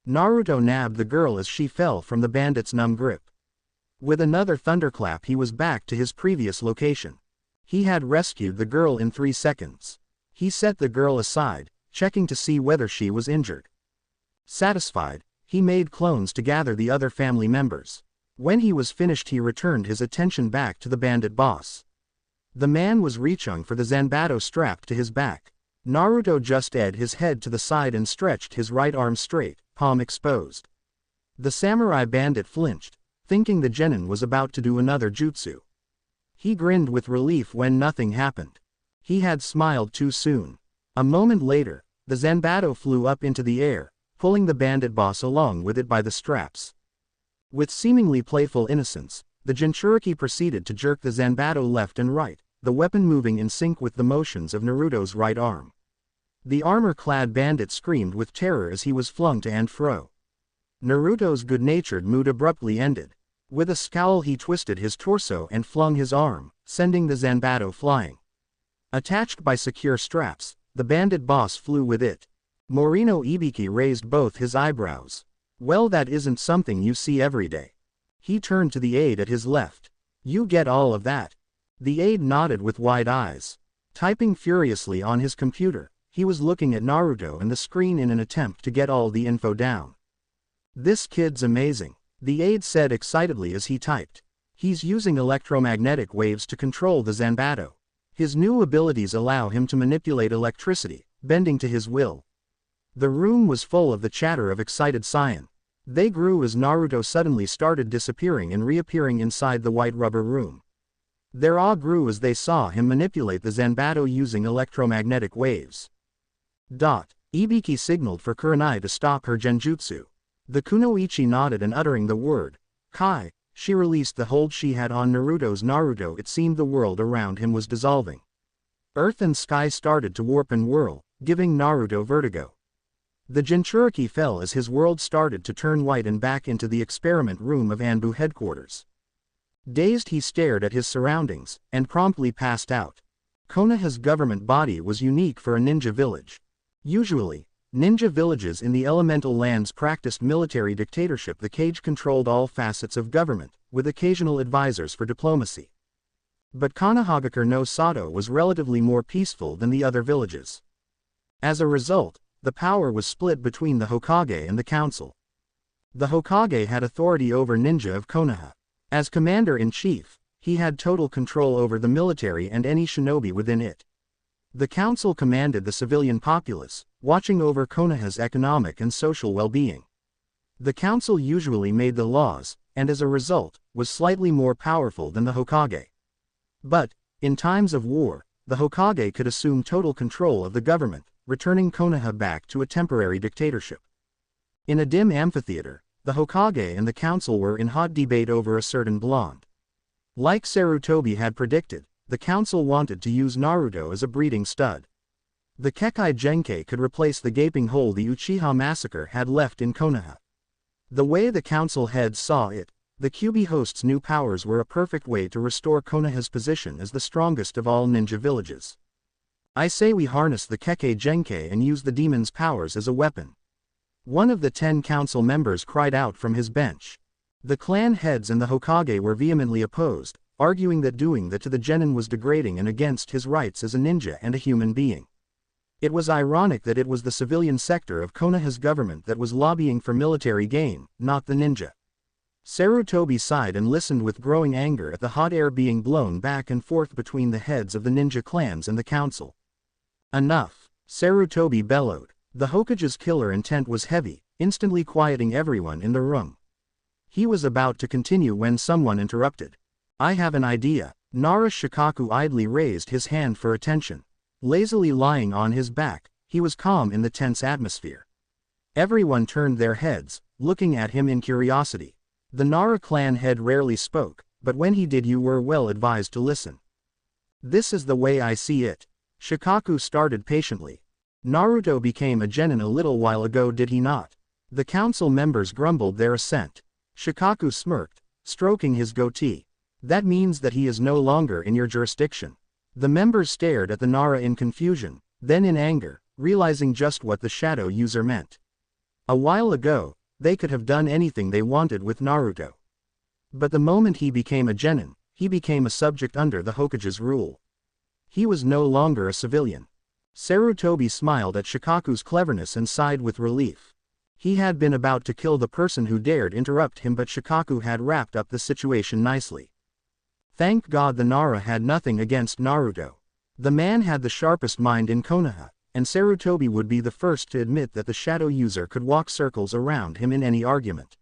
Naruto nabbed the girl as she fell from the bandit's numb grip. With another thunderclap he was back to his previous location. He had rescued the girl in 3 seconds. He set the girl aside, checking to see whether she was injured. Satisfied, he made clones to gather the other family members. When he was finished he returned his attention back to the bandit boss. The man was reaching for the Zanbato strapped to his back. Naruto just edged his head to the side and stretched his right arm straight, palm exposed. The samurai bandit flinched, thinking the genin was about to do another jutsu. He grinned with relief when nothing happened. He had smiled too soon. A moment later, the Zanbato flew up into the air, pulling the bandit boss along with it by the straps. With seemingly playful innocence, the Jinchuriki proceeded to jerk the Zanbato left and right, the weapon moving in sync with the motions of Naruto's right arm. The armor-clad bandit screamed with terror as he was flung to and fro. Naruto's good-natured mood abruptly ended. With a scowl he twisted his torso and flung his arm, sending the Zanbato flying. Attached by secure straps, the bandit boss flew with it. Morino Ibiki raised both his eyebrows. Well, that isn't something you see every day. He turned to the aide at his left. You get all of that? The aide nodded with wide eyes. Typing furiously on his computer, he was looking at Naruto and the screen in an attempt to get all the info down. This kid's amazing, the aide said excitedly as he typed. He's using electromagnetic waves to control the Zanbato. His new abilities allow him to manipulate electricity, bending to his will. The room was full of the chatter of excited scion. They grew as Naruto suddenly started disappearing and reappearing inside the white rubber room. Their awe grew as they saw him manipulate the Zanbato using electromagnetic waves. Ibiki signaled for Kurenai to stop her genjutsu. The kunoichi nodded and uttering the word, Kai, she released the hold she had on Naruto. It seemed the world around him was dissolving. Earth and sky started to warp and whirl, giving Naruto vertigo. The Jinchuriki fell as his world started to turn white and back into the experiment room of Anbu headquarters. Dazed he stared at his surroundings, and promptly passed out. Konoha's government body was unique for a ninja village. Usually, ninja villages in the elemental lands practiced military dictatorship. The cage controlled all facets of government, with occasional advisors for diplomacy. But Konohagakure no Sato was relatively more peaceful than the other villages. As a result, the power was split between the Hokage and the council. The Hokage had authority over ninja of Konoha. As commander-in-chief, he had total control over the military and any shinobi within it. The council commanded the civilian populace, watching over Konoha's economic and social well-being. The council usually made the laws, and as a result, was slightly more powerful than the Hokage. But, in times of war, the Hokage could assume total control of the government, returning Konoha back to a temporary dictatorship. In a dim amphitheater, the Hokage and the council were in hot debate over a certain blonde. Like Sarutobi had predicted, the council wanted to use Naruto as a breeding stud. The Kekkei Genkai could replace the gaping hole the Uchiha massacre had left in Konoha. The way the council heads saw it, the QB host's new powers were a perfect way to restore Konoha's position as the strongest of all ninja villages. I say we harness the Kekkei Genkei and use the demon's powers as a weapon. One of the 10 council members cried out from his bench. The clan heads and the Hokage were vehemently opposed, arguing that doing that to the genin was degrading and against his rights as a ninja and a human being. It was ironic that it was the civilian sector of Konoha's government that was lobbying for military gain, not the ninja. Sarutobi sighed and listened with growing anger at the hot air being blown back and forth between the heads of the ninja clans and the council. Enough, Sarutobi bellowed. The Hokage's killer intent was heavy, instantly quieting everyone in the room. He was about to continue when someone interrupted. I have an idea. Nara Shikaku idly raised his hand for attention. Lazily lying on his back, he was calm in the tense atmosphere. Everyone turned their heads, looking at him in curiosity. The Nara clan head rarely spoke, but when he did you were well advised to listen. This is the way I see it. Shikaku started patiently. Naruto became a genin a little while ago, did he not? The council members grumbled their assent. Shikaku smirked, stroking his goatee. That means that he is no longer in your jurisdiction. The members stared at the Nara in confusion, then in anger, realizing just what the shadow user meant. A while ago, they could have done anything they wanted with Naruto. But the moment he became a genin, he became a subject under the Hokage's rule. He was no longer a civilian. Sarutobi smiled at Shikaku's cleverness and sighed with relief. He had been about to kill the person who dared interrupt him, but Shikaku had wrapped up the situation nicely. Thank God the Nara had nothing against Naruto. The man had the sharpest mind in Konoha, and Sarutobi would be the first to admit that the shadow user could walk circles around him in any argument.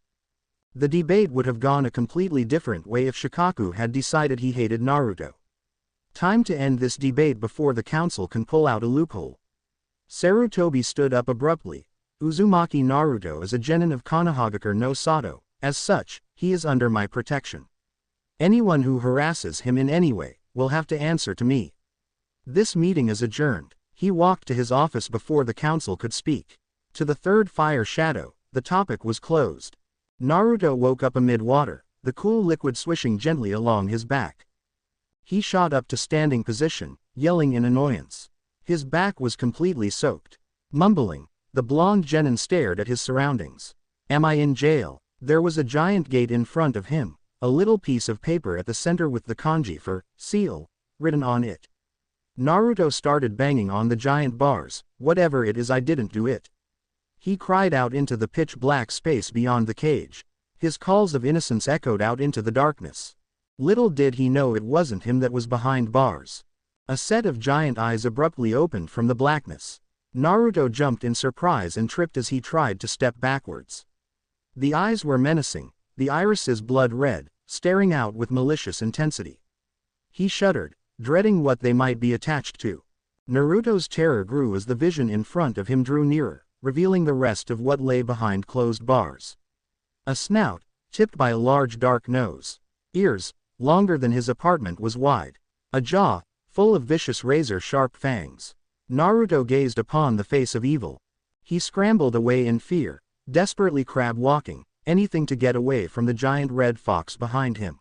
The debate would have gone a completely different way if Shikaku had decided he hated Naruto. Time to end this debate before the council can pull out a loophole. Sarutobi stood up abruptly. Uzumaki Naruto is a genin of Konohagakure no Sato. As such, he is under my protection. Anyone who harasses him in any way will have to answer to me. This meeting is adjourned. He walked to his office before the council could speak. To the third fire shadow, the topic was closed. Naruto woke up amid water, the cool liquid swishing gently along his back. He shot up to standing position, yelling in annoyance. His back was completely soaked. Mumbling, the blonde genin stared at his surroundings. Am I in jail? There was a giant gate in front of him, a little piece of paper at the center with the kanji for seal written on it. Naruto started banging on the giant bars. Whatever it is, I didn't do it. He cried out into the pitch-black space beyond the cage. His calls of innocence echoed out into the darkness. Little did he know it wasn't him that was behind bars. A set of giant eyes abruptly opened from the blackness. Naruto jumped in surprise and tripped as he tried to step backwards. The eyes were menacing, the irises blood red, staring out with malicious intensity. He shuddered, dreading what they might be attached to. Naruto's terror grew as the vision in front of him drew nearer, revealing the rest of what lay behind closed bars. A snout, tipped by a large dark nose. Ears, longer than his apartment was wide. A jaw, full of vicious razor-sharp fangs. Naruto gazed upon the face of evil. He scrambled away in fear, desperately crab-walking, anything to get away from the giant red fox behind him.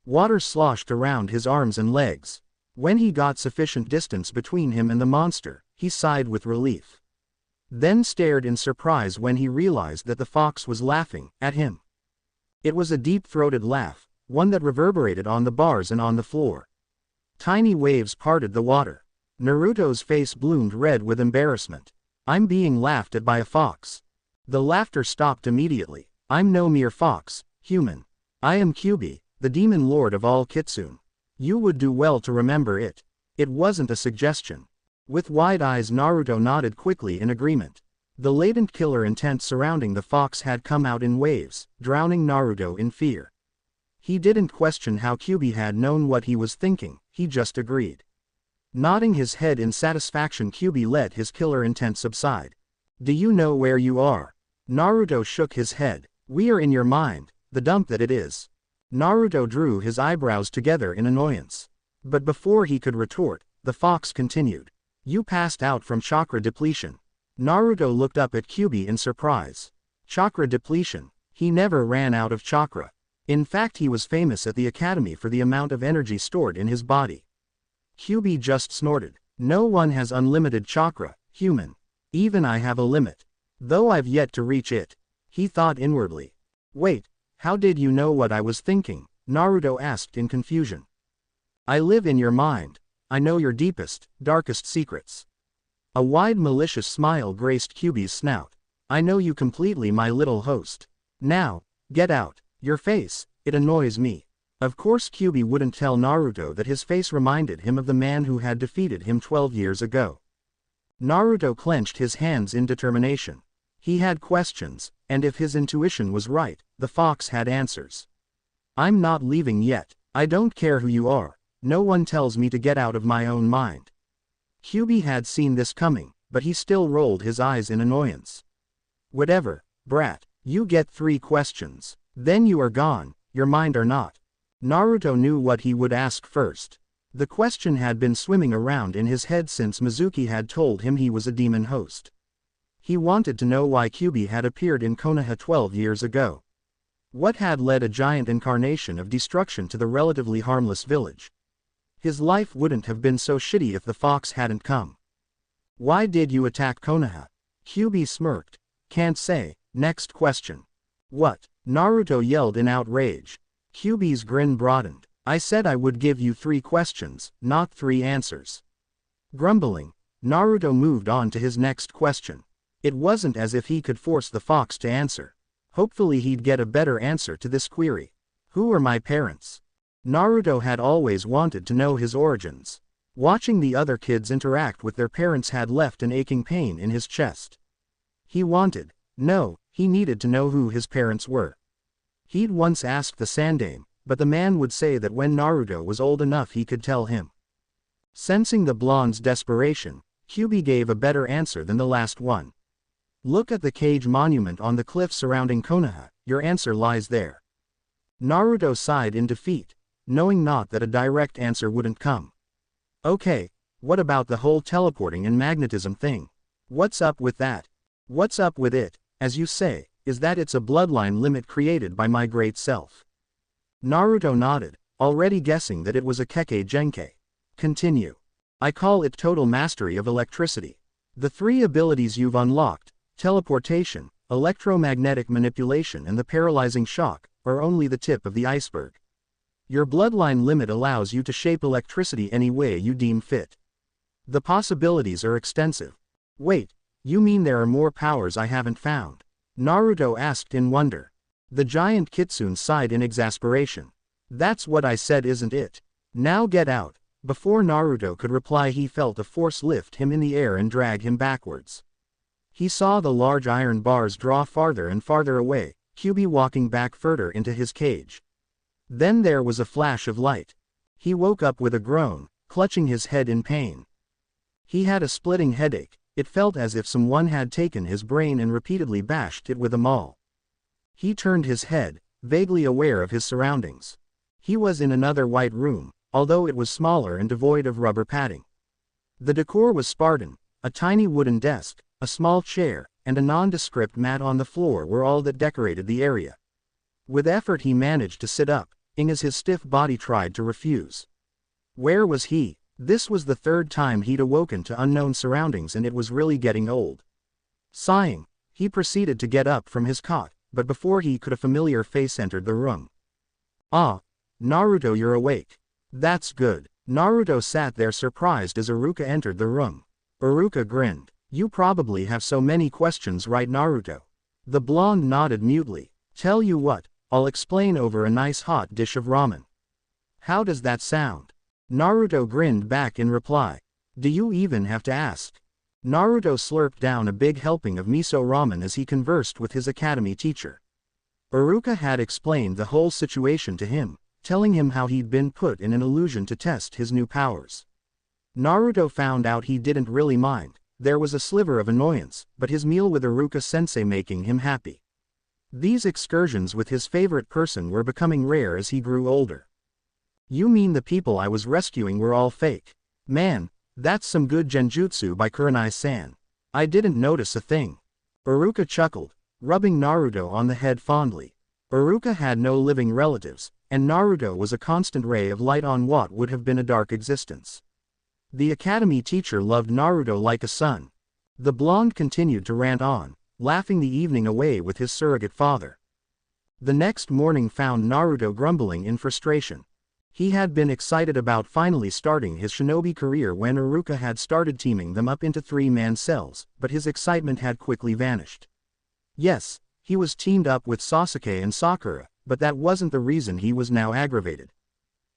Water sloshed around his arms and legs. When he got sufficient distance between him and the monster, he sighed with relief. Then stared in surprise when he realized that the fox was laughing at him. It was a deep-throated laugh, one that reverberated on the bars and on the floor. Tiny waves parted the water. Naruto's face bloomed red with embarrassment. I'm being laughed at by a fox. The laughter stopped immediately. I'm no mere fox, human. I am Kyubi, the demon lord of all Kitsune. You would do well to remember it. It wasn't a suggestion. With wide eyes Naruto nodded quickly in agreement. The latent killer intent surrounding the fox had come out in waves, drowning Naruto in fear. He didn't question how Kyubi had known what he was thinking, he just agreed. Nodding his head in satisfaction, Kyubi let his killer intent subside. Do you know where you are? Naruto shook his head. We are in your mind, the dump that it is. Naruto drew his eyebrows together in annoyance. But before he could retort, the fox continued. You passed out from chakra depletion. Naruto looked up at Kyubi in surprise. Chakra depletion. He never ran out of chakra. In fact, he was famous at the academy for the amount of energy stored in his body. Kyubi just snorted. No one has unlimited chakra, human. Even I have a limit. Though I've yet to reach it. He thought inwardly. Wait, how did you know what I was thinking? Naruto asked in confusion. I live in your mind. I know your deepest, darkest secrets. A wide malicious smile graced Kyubi's snout. I know you completely, my little host. Now, get out. Your face, it annoys me. Of course Kyubi wouldn't tell Naruto that his face reminded him of the man who had defeated him 12 years ago. Naruto clenched his hands in determination. He had questions, and if his intuition was right, the fox had answers. I'm not leaving yet. I don't care who you are. No one tells me to get out of my own mind. Kyubi had seen this coming, but he still rolled his eyes in annoyance. Whatever, brat, you get 3 questions. Then you are gone, your mind or not. Naruto knew what he would ask first. The question had been swimming around in his head since Mizuki had told him he was a demon host. He wanted to know why Kyubi had appeared in Konoha 12 years ago. What had led a giant incarnation of destruction to the relatively harmless village? His life wouldn't have been so shitty if the fox hadn't come. Why did you attack Konoha? Kyubi smirked. Can't say. Next question. What? Naruto yelled in outrage. Kyubi's grin broadened. I said I would give you 3 questions, not 3 answers. Grumbling, Naruto moved on to his next question. It wasn't as if he could force the fox to answer. Hopefully he'd get a better answer to this query. Who are my parents? Naruto had always wanted to know his origins. Watching the other kids interact with their parents had left an aching pain in his chest. He needed to know who his parents were. He'd once asked the Sandaime, but the man would say that when Naruto was old enough he could tell him. Sensing the blonde's desperation, Kyubi gave a better answer than the last one. Look at the cage monument on the cliff surrounding Konoha, your answer lies there. Naruto sighed in defeat, knowing not that a direct answer wouldn't come. Okay, what about the whole teleporting and magnetism thing? What's up with that? What's up with it, as you say, is that it's a bloodline limit created by my great self. Naruto nodded, already guessing that it was a Kekkei Genkai. Continue. I call it total mastery of electricity. The 3 abilities you've unlocked, teleportation, electromagnetic manipulation and the paralyzing shock, are only the tip of the iceberg. Your bloodline limit allows you to shape electricity any way you deem fit. The possibilities are extensive. Wait, you mean there are more powers I haven't found? Naruto asked in wonder. The giant kitsune sighed in exasperation. That's what I said, isn't it? Now get out. Before Naruto could reply, he felt a force lift him in the air and drag him backwards. He saw the large iron bars draw farther and farther away, Kyubi walking back further into his cage. Then there was a flash of light. He woke up with a groan, clutching his head in pain. He had a splitting headache. It felt as if someone had taken his brain and repeatedly bashed it with a maul. He turned his head, vaguely aware of his surroundings. He was in another white room, although it was smaller and devoid of rubber padding. The decor was Spartan. A tiny wooden desk, a small chair, and a nondescript mat on the floor were all that decorated the area. With effort he managed to sit up, as his stiff body tried to refuse. Where was he? This was the 3rd time he'd awoken to unknown surroundings and it was really getting old. Sighing, he proceeded to get up from his cot, but before he could a familiar face entered the room. Ah, Naruto, you're awake. That's good. Naruto sat there surprised as Iruka entered the room. Iruka grinned. You probably have so many questions, right, Naruto? The blonde nodded mutely. Tell you what, I'll explain over a nice hot dish of ramen. How does that sound? Naruto grinned back in reply. Do you even have to ask? Naruto slurped down a big helping of miso ramen as he conversed with his academy teacher. Iruka had explained the whole situation to him, telling him how he'd been put in an illusion to test his new powers. Naruto found out he didn't really mind. There was a sliver of annoyance, but his meal with Iruka-sensei making him happy. These excursions with his favorite person were becoming rare as he grew older. You mean the people I was rescuing were all fake? Man, that's some good genjutsu by Kurenai-san. I didn't notice a thing. Iruka chuckled. rubbing Naruto on the head fondly. Iruka had no living relatives, and Naruto was a constant ray of light on what would have been a dark existence. The academy teacher loved Naruto like a son. The blonde continued to rant on, laughing the evening away with his surrogate father. The next morning found Naruto grumbling in frustration. He had been excited about finally starting his shinobi career when Iruka had started teaming them up into three-man cells, but his excitement had quickly vanished. Yes, he was teamed up with Sasuke and Sakura, but that wasn't the reason he was now aggravated.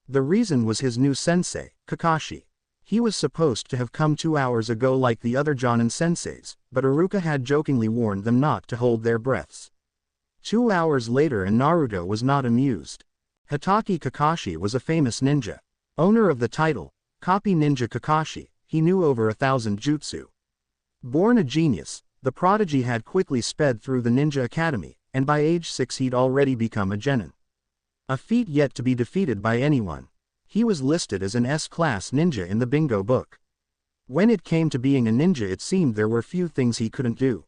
The reason was his new sensei, Kakashi. He was supposed to have come 2 hours ago like the other Jonin senseis, but Iruka had jokingly warned them not to hold their breaths. 2 hours later and Naruto was not amused. Hitaki Kakashi was a famous ninja. Owner of the title, Copy Ninja Kakashi, he knew over 1,000 jutsu. Born a genius, the prodigy had quickly sped through the ninja academy, and by age 6 he'd already become a genin. A feat yet to be defeated by anyone. He was listed as an S-class ninja in the bingo book. When it came to being a ninja it seemed there were few things he couldn't do.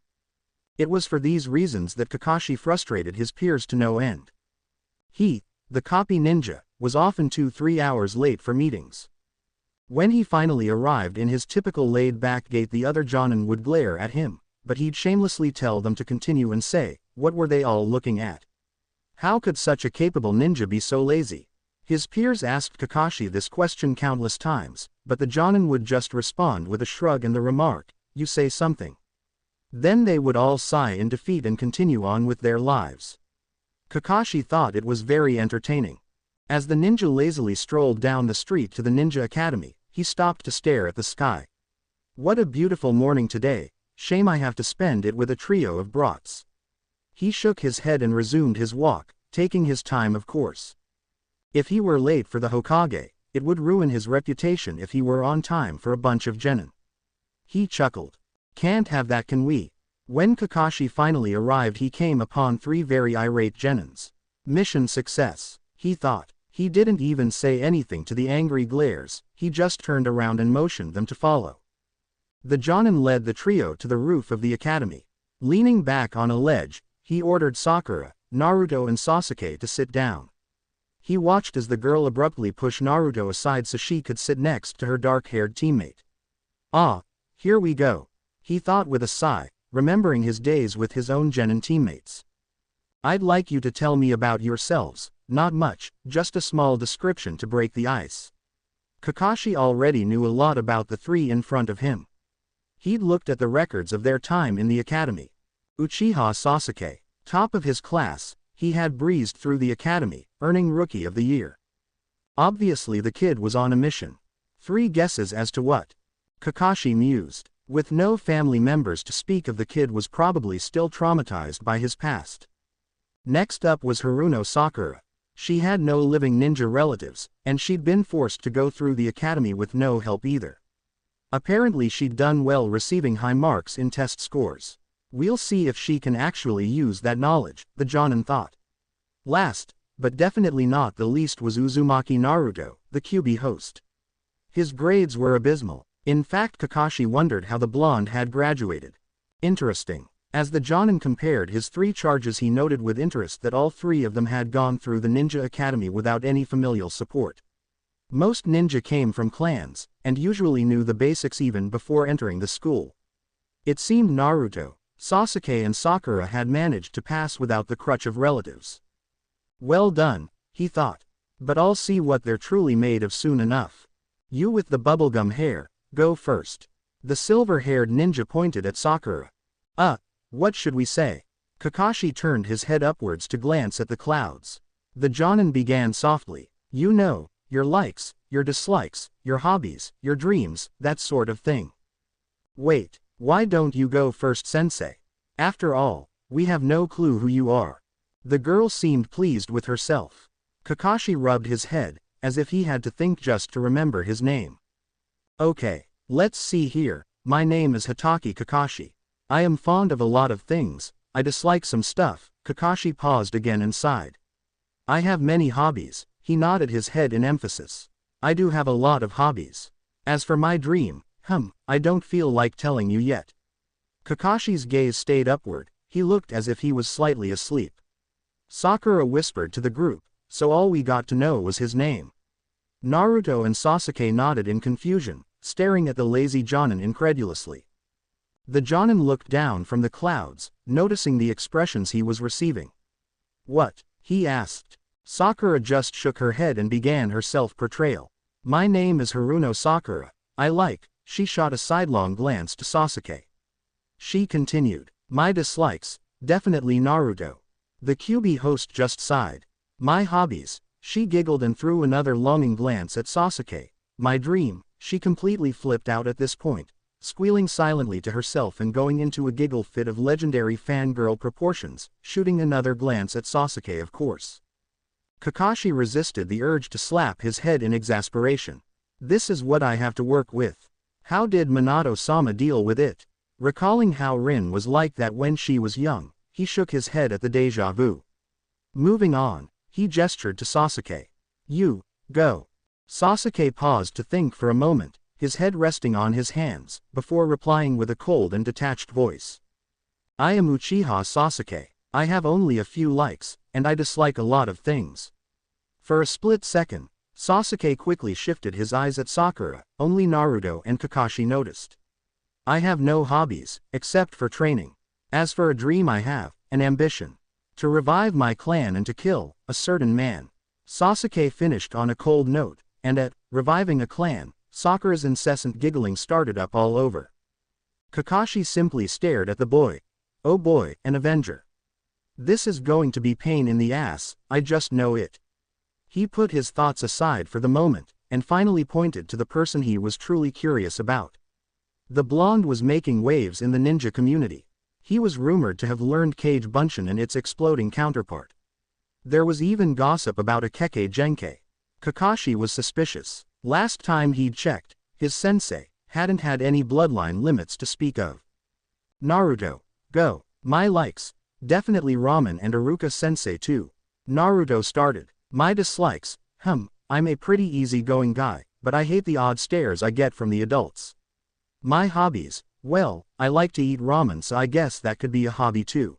It was for these reasons that Kakashi frustrated his peers to no end. He, the copy ninja, was often 2-3 hours late for meetings. When he finally arrived in his typical laid-back gait the other Jonin would glare at him, but he'd shamelessly tell them to continue and say, what were they all looking at? How could such a capable ninja be so lazy? His peers asked Kakashi this question countless times, but the Jonin would just respond with a shrug and the remark, you say something. Then they would all sigh in defeat and continue on with their lives. Kakashi thought it was very entertaining. As the ninja lazily strolled down the street to the ninja academy, he stopped to stare at the sky. What a beautiful morning today, shame I have to spend it with a trio of brats. He shook his head and resumed his walk, taking his time of course. If he were late for the Hokage, it would ruin his reputation if he were on time for a bunch of genin. He chuckled. Can't have that, can we? When Kakashi finally arrived he came upon 3 very irate genins. Mission success, he thought. He didn't even say anything to the angry glares, he just turned around and motioned them to follow. The Jonin led the trio to the roof of the academy. Leaning back on a ledge, he ordered Sakura, Naruto and Sasuke to sit down. He watched as the girl abruptly pushed Naruto aside so she could sit next to her dark-haired teammate. Ah, here we go, he thought with a sigh, remembering his days with his own genin teammates. I'd like you to tell me about yourselves, not much, just a small description to break the ice. Kakashi already knew a lot about the 3 in front of him. He'd looked at the records of their time in the academy. Uchiha Sasuke, top of his class, he had breezed through the academy, earning Rookie of the Year. Obviously the kid was on a mission. 3 guesses as to what? Kakashi mused. With no family members to speak of the kid was probably still traumatized by his past. Next up was Haruno Sakura. She had no living ninja relatives, and she'd been forced to go through the academy with no help either. Apparently she'd done well receiving high marks in test scores. We'll see if she can actually use that knowledge, the Jonin thought. Last, but definitely not the least was Uzumaki Naruto, the QB host. His grades were abysmal. In fact Kakashi wondered how the blonde had graduated. Interesting. As the Jonin compared his 3 charges he noted with interest that all 3 of them had gone through the ninja academy without any familial support. Most ninja came from clans, and usually knew the basics even before entering the school. It seemed Naruto, Sasuke and Sakura had managed to pass without the crutch of relatives. Well done, he thought. But I'll see what they're truly made of soon enough. You with the bubblegum hair, go first. The silver-haired ninja pointed at Sakura. What should we say? Kakashi turned his head upwards to glance at the clouds. The Jonin began softly. You know, your likes, your dislikes, your hobbies, your dreams, that sort of thing. Wait, why don't you go first, sensei? After all, we have no clue who you are. The girl seemed pleased with herself. Kakashi rubbed his head, as if he had to think just to remember his name. Okay, let's see here, my name is Hitaki Kakashi. I am fond of a lot of things, I dislike some stuff. Kakashi paused again and sighed. I have many hobbies, he nodded his head in emphasis. I do have a lot of hobbies. As for my dream, I don't feel like telling you yet. Kakashi's gaze stayed upward, He looked as if he was slightly asleep. Sakura whispered to the group, so all we got to know was his name. Naruto and Sasuke nodded in confusion, staring at the lazy Jonin incredulously. The Jonin looked down from the clouds, noticing the expressions he was receiving. "What?" he asked. Sakura just shook her head and began her self-portrayal. "My name is Haruno Sakura. I like," she shot a sidelong glance to Sasuke. She continued, "My dislikes, definitely Naruto." The QB host just sighed. "My hobbies," she giggled and threw another longing glance at Sasuke. "My dream," she completely flipped out at this point, squealing silently to herself and going into a giggle fit of legendary fangirl proportions, shooting another glance at Sasuke of course. Kakashi resisted the urge to slap his head in exasperation. "This is what I have to work with. How did Minato-sama deal with it?" Recalling how Rin was like that when she was young, he shook his head at the déjà vu. Moving on, he gestured to Sasuke. "You, go." Sasuke paused to think for a moment, his head resting on his hands, before replying with a cold and detached voice. "I am Uchiha Sasuke. I have only a few likes, and I dislike a lot of things." For a split second, Sasuke quickly shifted his eyes at Sakura. Only Naruto and Kakashi noticed. "I have no hobbies, except for training. As for a dream, I have an ambition. To revive my clan and to kill a certain man." Sasuke finished on a cold note, and at reviving a clan, Sakura's incessant giggling started up all over. Kakashi simply stared at the boy. "Oh boy, an Avenger. This is going to be pain in the ass, I just know it." He put his thoughts aside for the moment, and finally pointed to the person he was truly curious about. The blonde was making waves in the ninja community. He was rumored to have learned Kage Bunshin and its exploding counterpart. There was even gossip about a Kekkei Genkai. Kakashi was suspicious. Last time he'd checked, his sensei hadn't had any bloodline limits to speak of. "Naruto, go." "My likes, definitely ramen and Iruka sensei too." Naruto started. "My dislikes, I'm a pretty easygoing guy, but I hate the odd stares I get from the adults. My hobbies, well, I like to eat ramen, so I guess that could be a hobby too.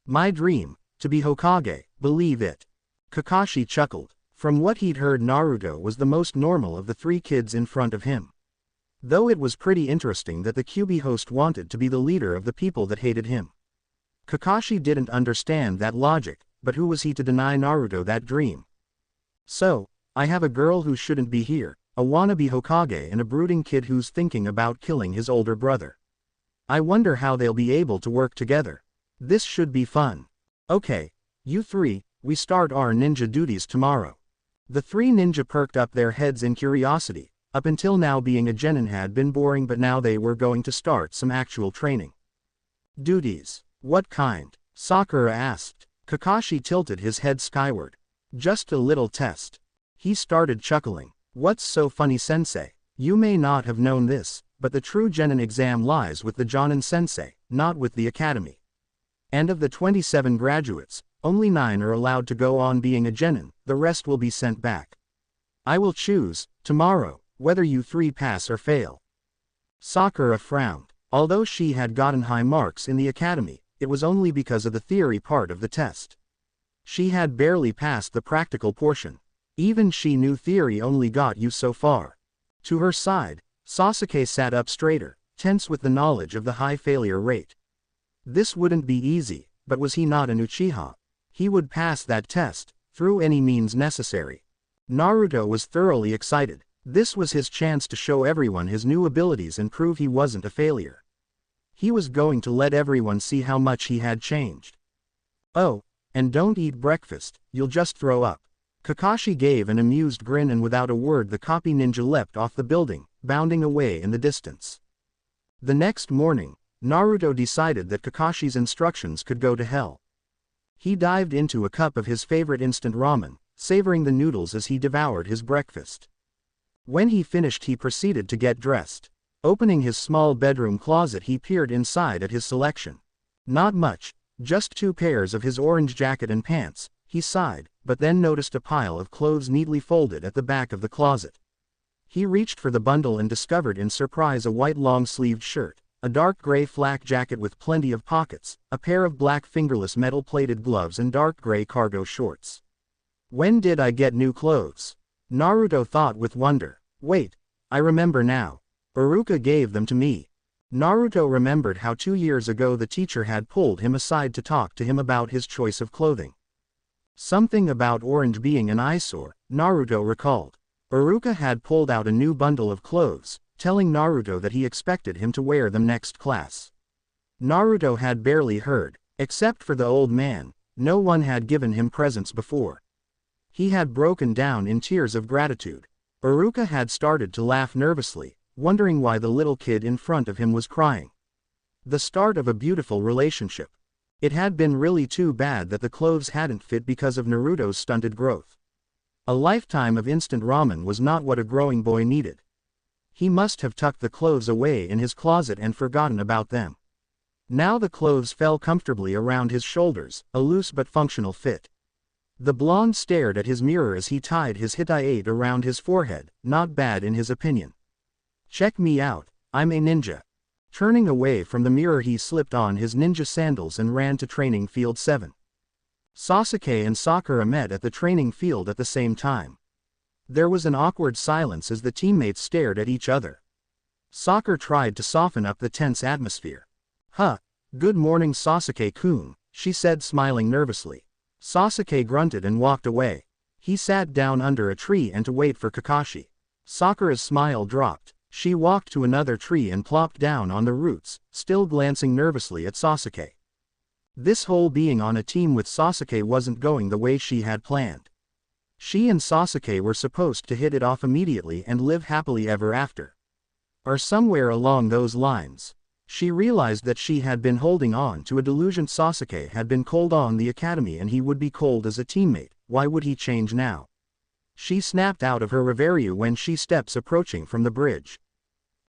My dream, to be Hokage, believe it." Kakashi chuckled. From what he'd heard, Naruto was the most normal of the three kids in front of him. Though it was pretty interesting that the QB host wanted to be the leader of the people that hated him. Kakashi didn't understand that logic, but who was he to deny Naruto that dream? "So, I have a girl who shouldn't be here, a wannabe Hokage and a brooding kid who's thinking about killing his older brother. I wonder how they'll be able to work together. This should be fun. Okay, you three, we start our ninja duties tomorrow." The three ninja perked up their heads in curiosity. Up until now being a genin had been boring, but now they were going to start some actual training. "Duties? What kind?" Sakura asked. Kakashi tilted his head skyward. "Just a little test." He started chuckling. "What's so funny, sensei? You may not have known this, but the true genin exam lies with the Jonin sensei, not with the academy. And of the 27 graduates, only 9 are allowed to go on being a genin, the rest will be sent back. I will choose, tomorrow, whether you three pass or fail." Sakura frowned. Although she had gotten high marks in the academy, it was only because of the theory part of the test. She had barely passed the practical portion. Even she knew theory only got you so far. To her side, Sasuke sat up straighter, tense with the knowledge of the high failure rate. This wouldn't be easy, but was he not an Uchiha? He would pass that test, through any means necessary. Naruto was thoroughly excited. This was his chance to show everyone his new abilities and prove he wasn't a failure. He was going to let everyone see how much he had changed. "Oh, and don't eat breakfast, you'll just throw up." Kakashi gave an amused grin, and without a word the copy ninja leapt off the building, bounding away in the distance. The next morning, Naruto decided that Kakashi's instructions could go to hell. He dived into a cup of his favorite instant ramen, savoring the noodles as he devoured his breakfast. When he finished, he proceeded to get dressed. Opening his small bedroom closet, he peered inside at his selection. Not much, just 2 pairs of his orange jacket and pants. He sighed, but then noticed a pile of clothes neatly folded at the back of the closet. He reached for the bundle and discovered in surprise a white long-sleeved shirt, a dark gray flak jacket with plenty of pockets, a pair of black fingerless metal-plated gloves and dark gray cargo shorts. When did I get new clothes? Naruto thought with wonder. Wait, I remember now. Iruka gave them to me. Naruto remembered how 2 years ago the teacher had pulled him aside to talk to him about his choice of clothing. Something about orange being an eyesore, Naruto recalled. Iruka had pulled out a new bundle of clothes, telling Naruto that he expected him to wear them next class. Naruto had barely heard. Except for the old man, no one had given him presents before. He had broken down in tears of gratitude. Iruka had started to laugh nervously, wondering why the little kid in front of him was crying. The start of a beautiful relationship. It had been really too bad that the clothes hadn't fit because of Naruto's stunted growth. A lifetime of instant ramen was not what a growing boy needed. He must have tucked the clothes away in his closet and forgotten about them. Now the clothes fell comfortably around his shoulders, a loose but functional fit. The blonde stared at his mirror as he tied his hitai around his forehead, not bad in his opinion. Check me out, I'm a ninja. Turning away from the mirror he slipped on his ninja sandals and ran to training field 7. Sasuke and Sakura met at the training field at the same time. There was an awkward silence as the teammates stared at each other. Sakura tried to soften up the tense atmosphere. Good morning Sasuke-kun, she said smiling nervously. Sasuke grunted and walked away. He sat down under a tree and to wait for Kakashi. Sakura's smile dropped. She walked to another tree and plopped down on the roots, still glancing nervously at Sasuke. This whole being on a team with Sasuke wasn't going the way she had planned. She and Sasuke were supposed to hit it off immediately and live happily ever after. Or somewhere along those lines. She realized that she had been holding on to a delusion. Sasuke had been cold on the academy and he would be cold as a teammate. Why would he change now? She snapped out of her reverie when she steps approaching from the bridge.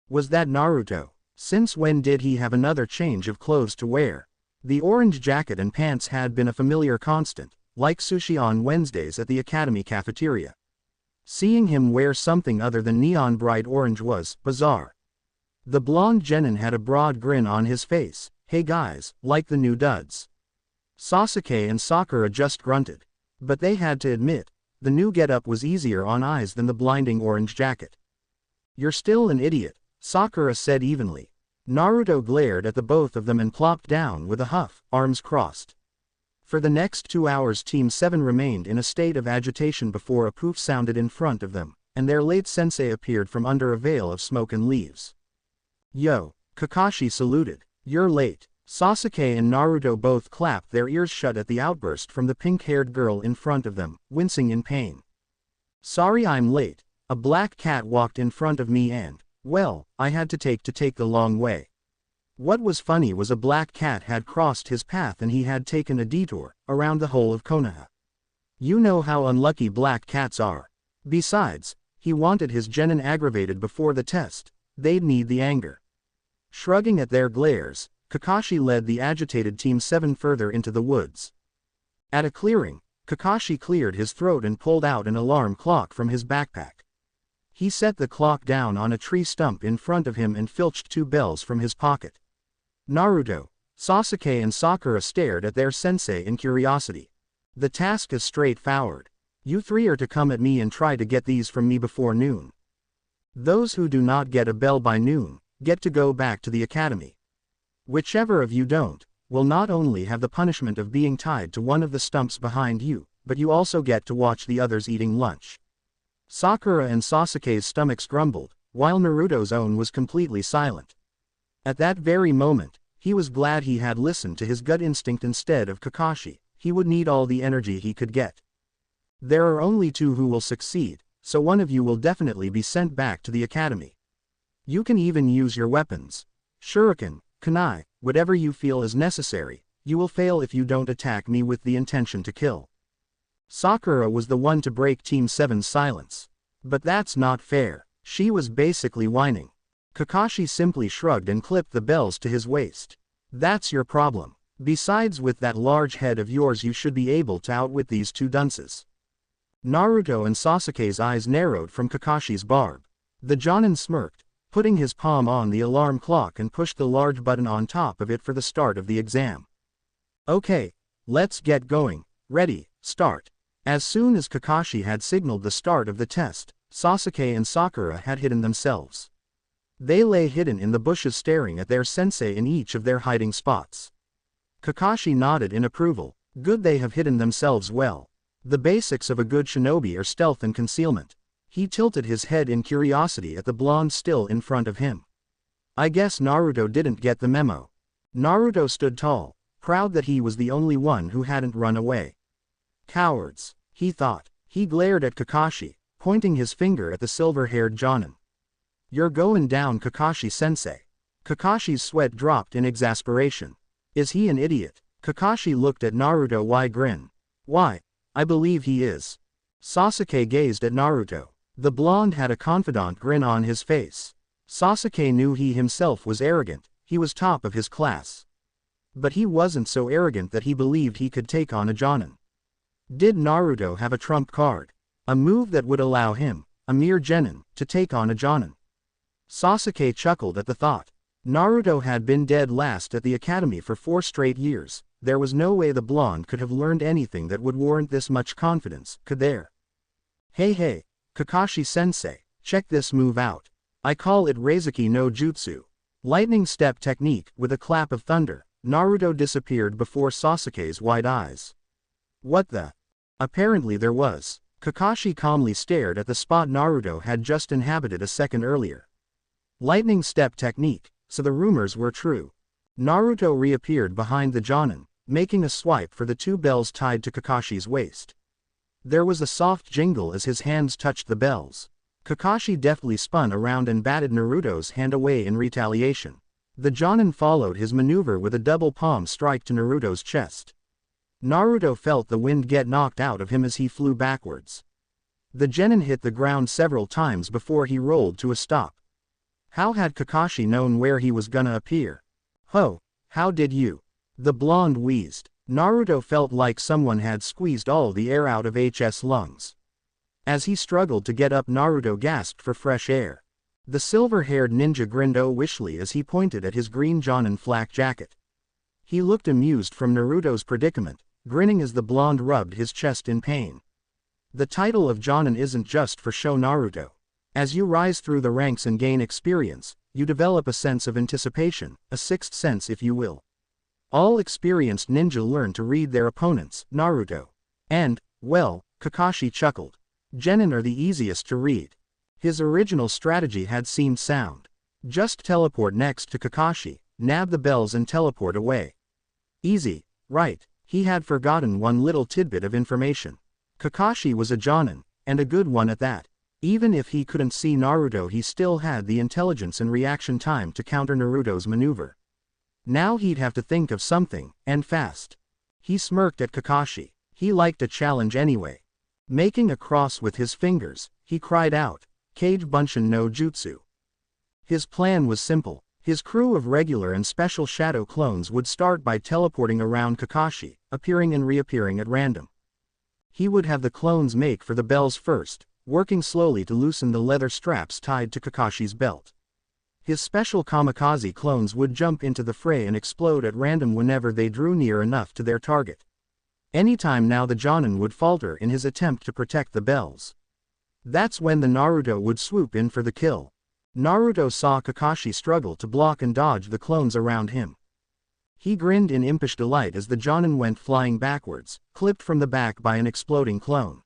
Was that Naruto? Since when did he have another change of clothes to wear? The orange jacket and pants had been a familiar constant, like sushi on Wednesdays at the academy cafeteria. Seeing him wear something other than neon bright orange was bizarre. The blonde genin had a broad grin on his face. Hey guys, like the new duds? Sasuke and Sakura just grunted. But they had to admit, the new getup was easier on eyes than the blinding orange jacket. You're still an idiot, Sakura said evenly. Naruto glared at the both of them and plopped down with a huff, arms crossed. For the next 2 hours Team 7 remained in a state of agitation before a poof sounded in front of them, and their late sensei appeared from under a veil of smoke and leaves. Yo, Kakashi saluted. You're late. Sasuke and Naruto both clapped their ears shut at the outburst from the pink-haired girl in front of them, wincing in pain. Sorry I'm late. A black cat walked in front of me and, well, I had to take the long way. What was funny was a black cat had crossed his path and he had taken a detour, around the whole of Konoha. You know how unlucky black cats are. Besides, he wanted his genin aggravated before the test. They'd need the anger. Shrugging at their glares, Kakashi led the agitated Team 7 further into the woods. At a clearing, Kakashi cleared his throat and pulled out an alarm clock from his backpack. He set the clock down on a tree stump in front of him and filched 2 bells from his pocket. Naruto, Sasuke and Sakura stared at their sensei in curiosity. The task is straightforward. You 3 are to come at me and try to get these from me before noon. Those who do not get a bell by noon, get to go back to the academy. Whichever of you don't, will not only have the punishment of being tied to one of the stumps behind you, but you also get to watch the others eating lunch. Sakura and Sasuke's stomachs grumbled, while Naruto's own was completely silent. At that very moment, he was glad he had listened to his gut instinct instead of Kakashi. He would need all the energy he could get. There are only 2 who will succeed, so one of you will definitely be sent back to the academy. You can even use your weapons. Shuriken, kunai, whatever you feel is necessary. You will fail if you don't attack me with the intention to kill. Sakura was the one to break Team 7's silence. But that's not fair. She was basically whining. Kakashi simply shrugged and clipped the bells to his waist. That's your problem. Besides, with that large head of yours you should be able to outwit these 2 dunces. Naruto and Sasuke's eyes narrowed from Kakashi's barb. The Jonin smirked. putting his palm on the alarm clock and pushed the large button on top of it for the start of the exam. Okay, let's get going. Ready, start. As soon as Kakashi had signaled the start of the test, Sasuke and Sakura had hidden themselves. They lay hidden in the bushes staring at their sensei in each of their hiding spots. Kakashi nodded in approval. Good, they have hidden themselves well. The basics of a good shinobi are stealth and concealment. He tilted his head in curiosity at the blonde still in front of him. I guess Naruto didn't get the memo. Naruto stood tall, proud that he was the only one who hadn't run away. Cowards, he thought. He glared at Kakashi, pointing his finger at the silver-haired Jonin. You're going down, Kakashi-sensei. Kakashi's sweat dropped in exasperation. Is he an idiot? Kakashi looked at Naruto. Why grin? Why, I believe he is. Sasuke gazed at Naruto. The blonde had a confident grin on his face. Sasuke knew he himself was arrogant, he was top of his class. But he wasn't so arrogant that he believed he could take on a Jonin. Did Naruto have a trump card? A move that would allow him, a mere genin, to take on a Jonin? Sasuke chuckled at the thought. Naruto had been dead last at the academy for 4 straight years. There was no way the blonde could have learned anything that would warrant this much confidence, could there? Hey, Kakashi-sensei, check this move out. I call it Reizeki no Jutsu. Lightning step technique. With a clap of thunder, Naruto disappeared before Sasuke's wide eyes. What the? Apparently there was. Kakashi calmly stared at the spot Naruto had just inhabited a second earlier. Lightning step technique, so the rumors were true. Naruto reappeared behind the Jonin, making a swipe for the 2 bells tied to Kakashi's waist. There was a soft jingle as his hands touched the bells. Kakashi deftly spun around and batted Naruto's hand away in retaliation. The Jonin followed his maneuver with a double palm strike to Naruto's chest. Naruto felt the wind get knocked out of him as he flew backwards. The genin hit the ground several times before he rolled to a stop. How had Kakashi known where he was gonna appear? Ho, how did you? The blonde wheezed. Naruto felt like someone had squeezed all the air out of his lungs. As he struggled to get up, Naruto gasped for fresh air. The silver-haired ninja grinned wishly as he pointed at his green Jonin flak jacket. He looked amused from Naruto's predicament, grinning as the blonde rubbed his chest in pain. The title of Jonin isn't just for show, Naruto. As you rise through the ranks and gain experience, you develop a sense of anticipation, a sixth sense if you will. All experienced ninja learn to read their opponents, Naruto. And, well, Kakashi chuckled. Genin are the easiest to read. His original strategy had seemed sound. Just teleport next to Kakashi, nab the bells and teleport away. Easy, right? He had forgotten one little tidbit of information. Kakashi was a Jonin, and a good one at that. Even if he couldn't see Naruto, he still had the intelligence and reaction time to counter Naruto's maneuver. Now he'd have to think of something, and fast. He smirked at Kakashi. He liked a challenge anyway. Making a cross with his fingers, he cried out, Kage Bunshin no Jutsu. His plan was simple. His crew of regular and special shadow clones would start by teleporting around Kakashi, appearing and reappearing at random. He would have the clones make for the bells first, working slowly to loosen the leather straps tied to Kakashi's belt. His special kamikaze clones would jump into the fray and explode at random whenever they drew near enough to their target. Anytime now the Jonin would falter in his attempt to protect the bells. That's when the Naruto would swoop in for the kill. Naruto saw Kakashi struggle to block and dodge the clones around him. He grinned in impish delight as the Jonin went flying backwards, clipped from the back by an exploding clone.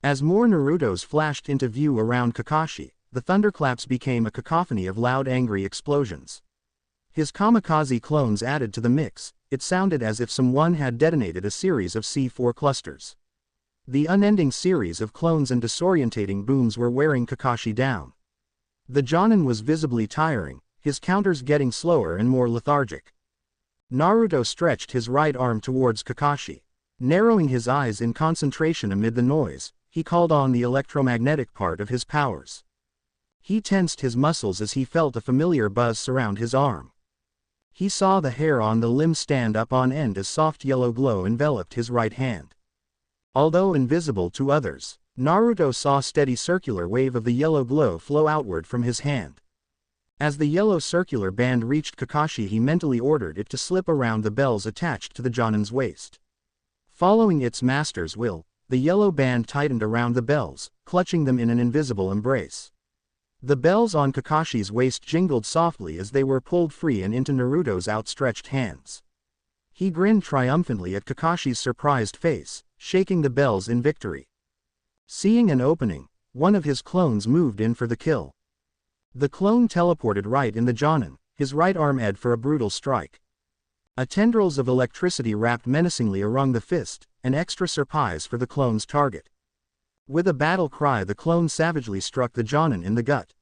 As more Narutos flashed into view around Kakashi, the thunderclaps became a cacophony of loud angry explosions. His kamikaze clones added to the mix. It sounded as if someone had detonated a series of C4 clusters. The unending series of clones and disorientating booms were wearing Kakashi down. The Jonin was visibly tiring, his counters getting slower and more lethargic. Naruto stretched his right arm towards Kakashi. Narrowing his eyes in concentration amid the noise, he called on the electromagnetic part of his powers. He tensed his muscles as he felt a familiar buzz surround his arm. He saw the hair on the limb stand up on end as soft yellow glow enveloped his right hand. Although invisible to others, Naruto saw a steady circular wave of the yellow glow flow outward from his hand. As the yellow circular band reached Kakashi, he mentally ordered it to slip around the bells attached to the Jonin's waist. Following its master's will, the yellow band tightened around the bells, clutching them in an invisible embrace. The bells on Kakashi's waist jingled softly as they were pulled free and into Naruto's outstretched hands. He grinned triumphantly at Kakashi's surprised face, shaking the bells in victory. Seeing an opening, one of his clones moved in for the kill. The clone teleported right in the Jonin, his right arm ed for a brutal strike. Tendrils of electricity wrapped menacingly around the fist, an extra surprise for the clone's target. With a battle cry, the clone savagely struck the Jonin in the gut.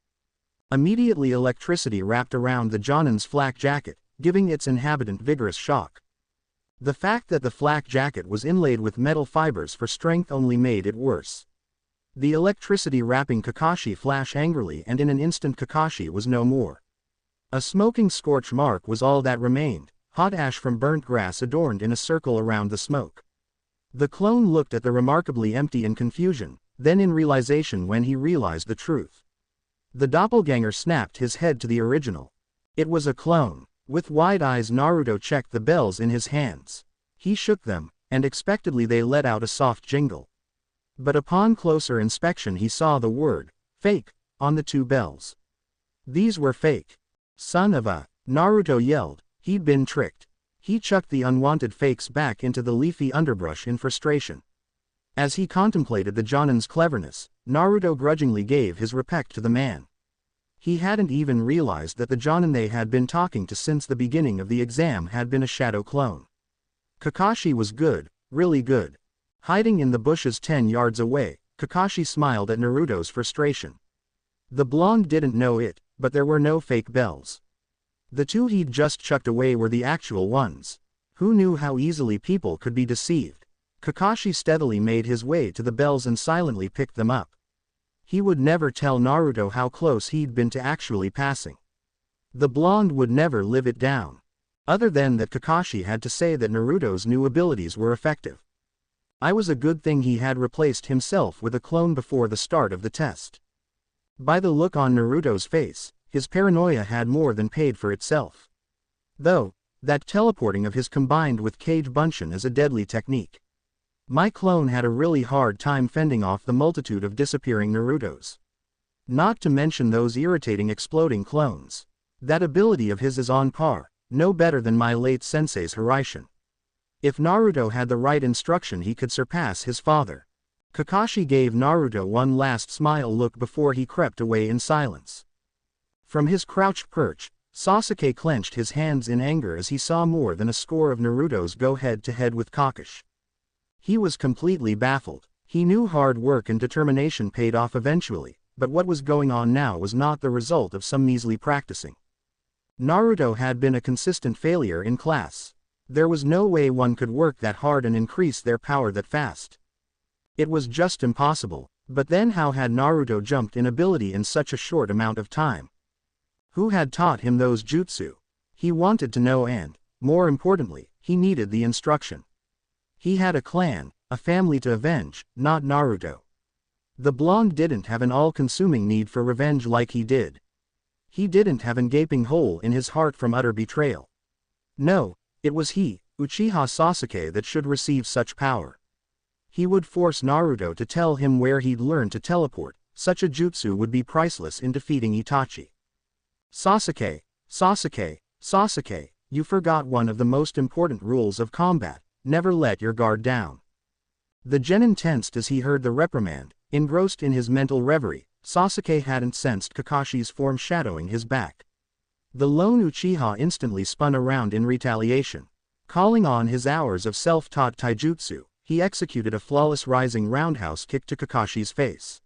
Immediately electricity wrapped around the Jonin's flak jacket, giving its inhabitant vigorous shock. The fact that the flak jacket was inlaid with metal fibers for strength only made it worse. The electricity wrapping Kakashi flashed angrily, and in an instant Kakashi was no more. A smoking scorch mark was all that remained, hot ash from burnt grass adorned in a circle around the smoke. The clone looked at the remarkably empty in confusion, then in realization when he realized the truth. The doppelganger snapped his head to the original. It was a clone. With wide eyes, Naruto checked the bells in his hands. He shook them, and expectedly they let out a soft jingle. But upon closer inspection he saw the word, "fake," on the two bells. These were fake. Son of a... Naruto yelled. He'd been tricked. He chucked the unwanted fakes back into the leafy underbrush in frustration. As he contemplated the Jonin's cleverness, Naruto grudgingly gave his respect to the man. He hadn't even realized that the Jonin they had been talking to since the beginning of the exam had been a shadow clone. Kakashi was good, really good. Hiding in the bushes 10 yards away, Kakashi smiled at Naruto's frustration. The blonde didn't know it, but there were no fake bells. The two he'd just chucked away were the actual ones. Who knew how easily people could be deceived? Kakashi steadily made his way to the bells and silently picked them up. He would never tell Naruto how close he'd been to actually passing. The blonde would never live it down. Other than that, Kakashi had to say that Naruto's new abilities were effective. It was a good thing he had replaced himself with a clone before the start of the test. By the look on Naruto's face, his paranoia had more than paid for itself. Though, that teleporting of his combined with Kage Bunshin is a deadly technique. My clone had a really hard time fending off the multitude of disappearing Narutos. Not to mention those irritating exploding clones. That ability of his is on par, no better than my late sensei's Hiraishin. If Naruto had the right instruction, he could surpass his father. Kakashi gave Naruto one last smile look before he crept away in silence. From his crouched perch, Sasuke clenched his hands in anger as he saw more than a score of Narutos go head-to-head with Kakashi. He was completely baffled. He knew hard work and determination paid off eventually, but what was going on now was not the result of some measly practicing. Naruto had been a consistent failure in class. There was no way one could work that hard and increase their power that fast. It was just impossible, but then how had Naruto jumped in ability in such a short amount of time? Who had taught him those jutsu? He wanted to know, and, more importantly, he needed the instruction. He had a clan, a family to avenge, not Naruto. The blonde didn't have an all-consuming need for revenge like he did. He didn't have an gaping hole in his heart from utter betrayal. No, it was he, Uchiha Sasuke, that should receive such power. He would force Naruto to tell him where he'd learned to teleport. Such a jutsu would be priceless in defeating Itachi. Sasuke, Sasuke, Sasuke, you forgot one of the most important rules of combat. Never let your guard down. The genin tensed as he heard the reprimand. Engrossed in his mental reverie, Sasuke hadn't sensed Kakashi's form shadowing his back. The lone Uchiha instantly spun around in retaliation. Calling on his hours of self-taught taijutsu, he executed a flawless rising roundhouse kick to Kakashi's face.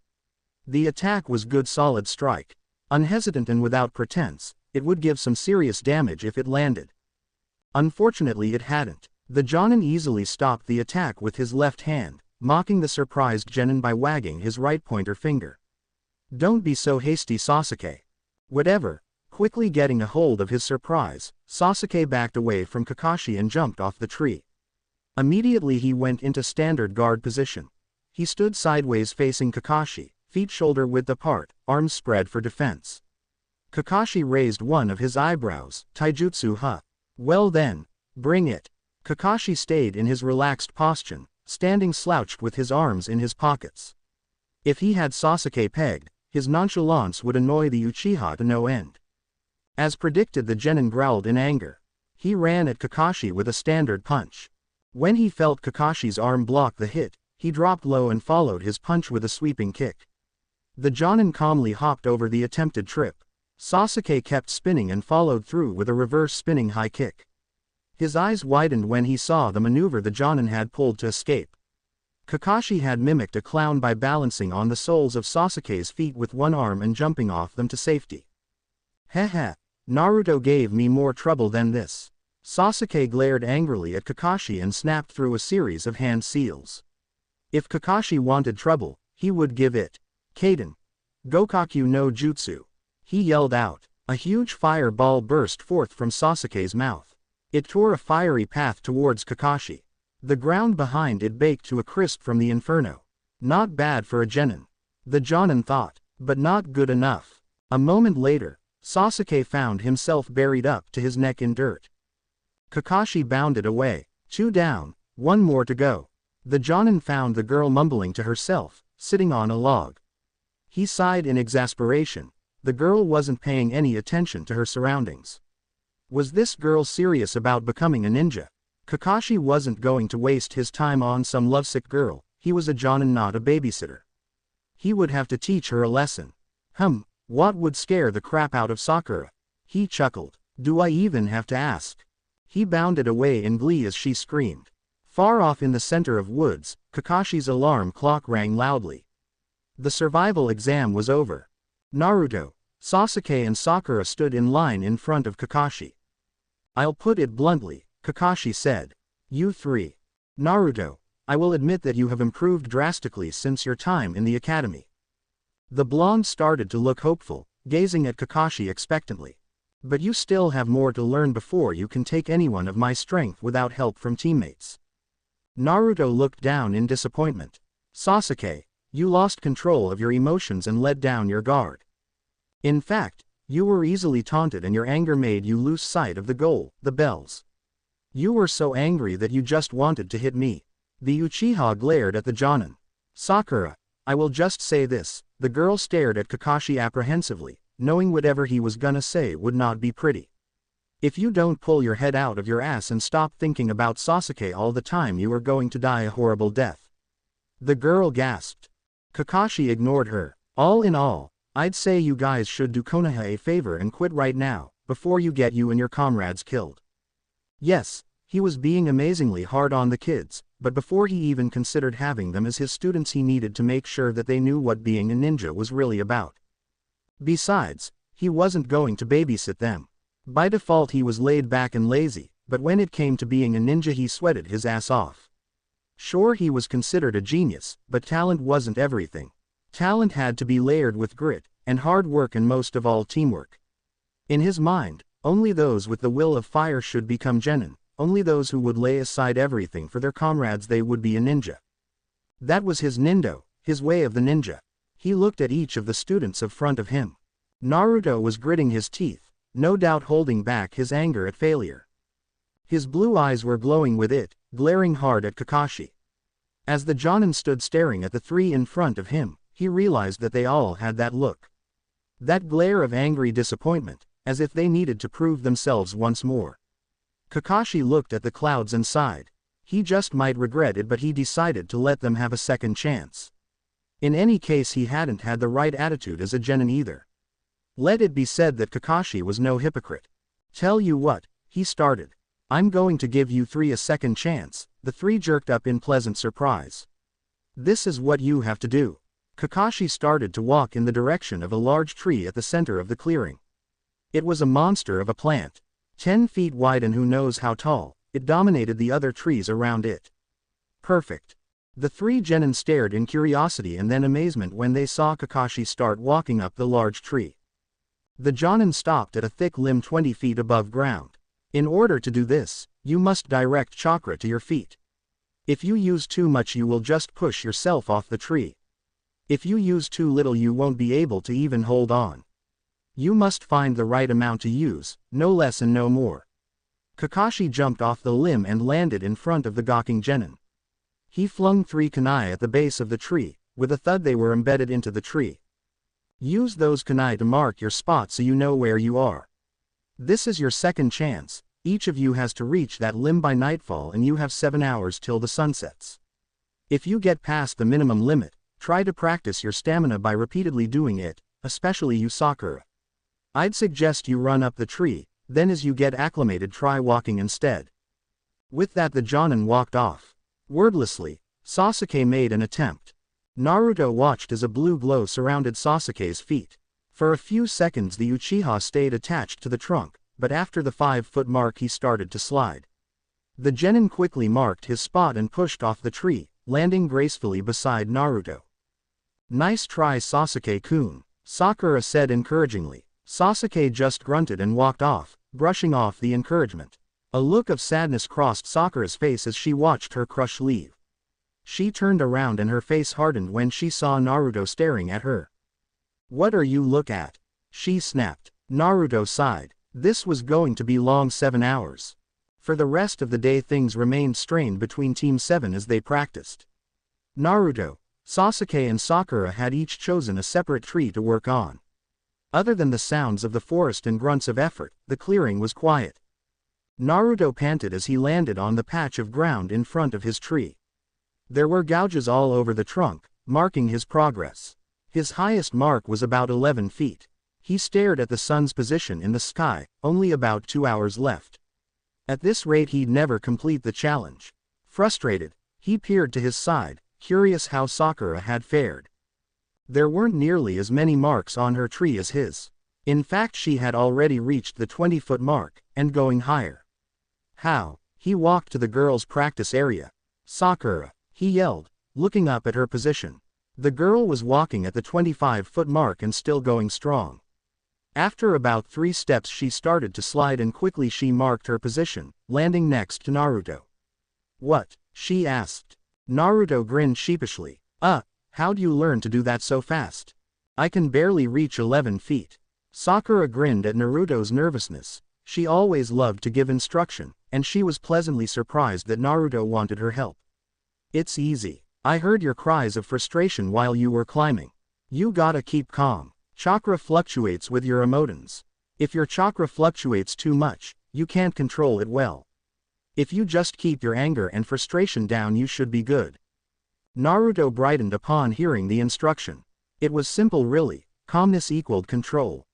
The attack was good solid strike. Unhesitant and without pretense, it would give some serious damage if it landed. Unfortunately it hadn't. The Jonin easily stopped the attack with his left hand, mocking the surprised genin by wagging his right pointer finger. Don't be so hasty, Sasuke. Whatever. Quickly getting a hold of his surprise, Sasuke backed away from Kakashi and jumped off the tree. Immediately he went into standard guard position. He stood sideways facing Kakashi, feet shoulder width apart, arms spread for defense. Kakashi raised one of his eyebrows. Taijutsu, huh? Well then, bring it. Kakashi stayed in his relaxed posture, standing slouched with his arms in his pockets. If he had Sasuke pegged, his nonchalance would annoy the Uchiha to no end. As predicted, the genin growled in anger. He ran at Kakashi with a standard punch. When he felt Kakashi's arm block the hit, he dropped low and followed his punch with a sweeping kick. The Jonin calmly hopped over the attempted trip. Sasuke kept spinning and followed through with a reverse spinning high kick. His eyes widened when he saw the maneuver the Jonin had pulled to escape. Kakashi had mimicked a clown by balancing on the soles of Sasuke's feet with one arm and jumping off them to safety. Heh, Naruto gave me more trouble than this. Sasuke glared angrily at Kakashi and snapped through a series of hand seals. If Kakashi wanted trouble, he would give it. Kaden. Gokaku no Jutsu. He yelled out. A huge fireball burst forth from Sasuke's mouth. It tore a fiery path towards Kakashi. The ground behind it baked to a crisp from the inferno. Not bad for a genin. The Jonin thought, but not good enough. A moment later, Sasuke found himself buried up to his neck in dirt. Kakashi bounded away. 2 down, 1 more to go. The Jonin found the girl mumbling to herself, sitting on a log. He sighed in exasperation. The girl wasn't paying any attention to her surroundings. Was this girl serious about becoming a ninja? Kakashi wasn't going to waste his time on some lovesick girl. He was a Jonin, not a babysitter. He would have to teach her a lesson. What would scare the crap out of Sakura? He chuckled. Do I even have to ask? He bounded away in glee as she screamed. Far off in the center of woods, Kakashi's alarm clock rang loudly. The survival exam was over. Naruto, Sasuke and Sakura stood in line in front of Kakashi. I'll put it bluntly, Kakashi said. You 3. Naruto, I will admit that you have improved drastically since your time in the academy. The blonde started to look hopeful, gazing at Kakashi expectantly. But you still have more to learn before you can take anyone of my strength without help from teammates. Naruto looked down in disappointment. Sasuke, you lost control of your emotions and let down your guard. In fact, you were easily taunted and your anger made you lose sight of the goal, the bells. You were so angry that you just wanted to hit me. The Uchiha glared at the Jonin. Sakura, I will just say this, the girl stared at Kakashi apprehensively, knowing whatever he was gonna say would not be pretty. If you don't pull your head out of your ass and stop thinking about Sasuke all the time, you are going to die a horrible death. The girl gasped. Kakashi ignored her. All in all, I'd say you guys should do Konoha a favor and quit right now, before you get you and your comrades killed. Yes, he was being amazingly hard on the kids, but before he even considered having them as his students, he needed to make sure that they knew what being a ninja was really about. Besides, he wasn't going to babysit them. By default he was laid back and lazy, but when it came to being a ninja he sweated his ass off. Sure, he was considered a genius, but talent wasn't everything. Talent had to be layered with grit, and hard work, and most of all teamwork. In his mind, only those with the will of fire should become genin, only those who would lay aside everything for their comrades, they would be a ninja. That was his nindo, his way of the ninja. He looked at each of the students in front of him. Naruto was gritting his teeth, no doubt holding back his anger at failure. His blue eyes were glowing with it, glaring hard at Kakashi. As the Jonin stood staring at the 3 in front of him, he realized that they all had that look. That glare of angry disappointment, as if they needed to prove themselves once more. Kakashi looked at the clouds and sighed. He just might regret it, but he decided to let them have a second chance. In any case, he hadn't had the right attitude as a genin either. Let it be said that Kakashi was no hypocrite. Tell you what, he started. I'm going to give you 3 a second chance. The 3 jerked up in pleasant surprise. This is what you have to do. Kakashi started to walk in the direction of a large tree at the center of the clearing. It was a monster of a plant. 10 feet wide and who knows how tall, it dominated the other trees around it. Perfect. The 3 genin stared in curiosity and then amazement when they saw Kakashi start walking up the large tree. The Jonin stopped at a thick limb 20 feet above ground. In order to do this, you must direct chakra to your feet. If you use too much, you will just push yourself off the tree. If you use too little, you won't be able to even hold on. You must find the right amount to use, no less and no more. Kakashi jumped off the limb and landed in front of the gawking genin. He flung 3 kunai at the base of the tree. With a thud they were embedded into the tree. Use those kunai to mark your spot so you know where you are. This is your second chance. Each of you has to reach that limb by nightfall and you have 7 hours till the sun sets. If you get past the minimum limit, try to practice your stamina by repeatedly doing it, especially you Sakura. I'd suggest you run up the tree, then as you get acclimated try walking instead. With that the Jonin walked off. Wordlessly, Sasuke made an attempt. Naruto watched as a blue glow surrounded Sasuke's feet. For a few seconds the Uchiha stayed attached to the trunk, but after the 5-foot mark he started to slide. The genin quickly marked his spot and pushed off the tree, landing gracefully beside Naruto. Nice try Sasuke-kun, Sakura said encouragingly. Sasuke just grunted and walked off, brushing off the encouragement. A look of sadness crossed Sakura's face as she watched her crush leave. She turned around and her face hardened when she saw Naruto staring at her. What are you look at? She snapped. Naruto sighed. This was going to be long 7 hours. For the rest of the day things remained strained between Team 7 as they practiced. Naruto, Sasuke and Sakura had each chosen a separate tree to work on. Other than the sounds of the forest and grunts of effort, the clearing was quiet. Naruto panted as he landed on the patch of ground in front of his tree. There were gouges all over the trunk, marking his progress. His highest mark was about 11 feet. He stared at the sun's position in the sky, only about 2 hours left. At this rate he'd never complete the challenge. Frustrated, he peered to his side, curious how Sakura had fared. There weren't nearly as many marks on her tree as his. In fact she had already reached the 20-foot mark, and going higher. How? He walked to the girls' practice area. Sakura, he yelled, looking up at her position. The girl was walking at the 25-foot mark and still going strong. After about 3 steps she started to slide and quickly she marked her position, landing next to Naruto. What? She asked. Naruto grinned sheepishly. How'd you learn to do that so fast? I can barely reach 11 feet. Sakura grinned at Naruto's nervousness. She always loved to give instruction, and she was pleasantly surprised that Naruto wanted her help. It's easy. I heard your cries of frustration while you were climbing. You gotta keep calm. Chakra fluctuates with your emotions. If your chakra fluctuates too much, you can't control it well. If you just keep your anger and frustration down you should be good. Naruto brightened upon hearing the instruction. It was simple really, calmness equaled control.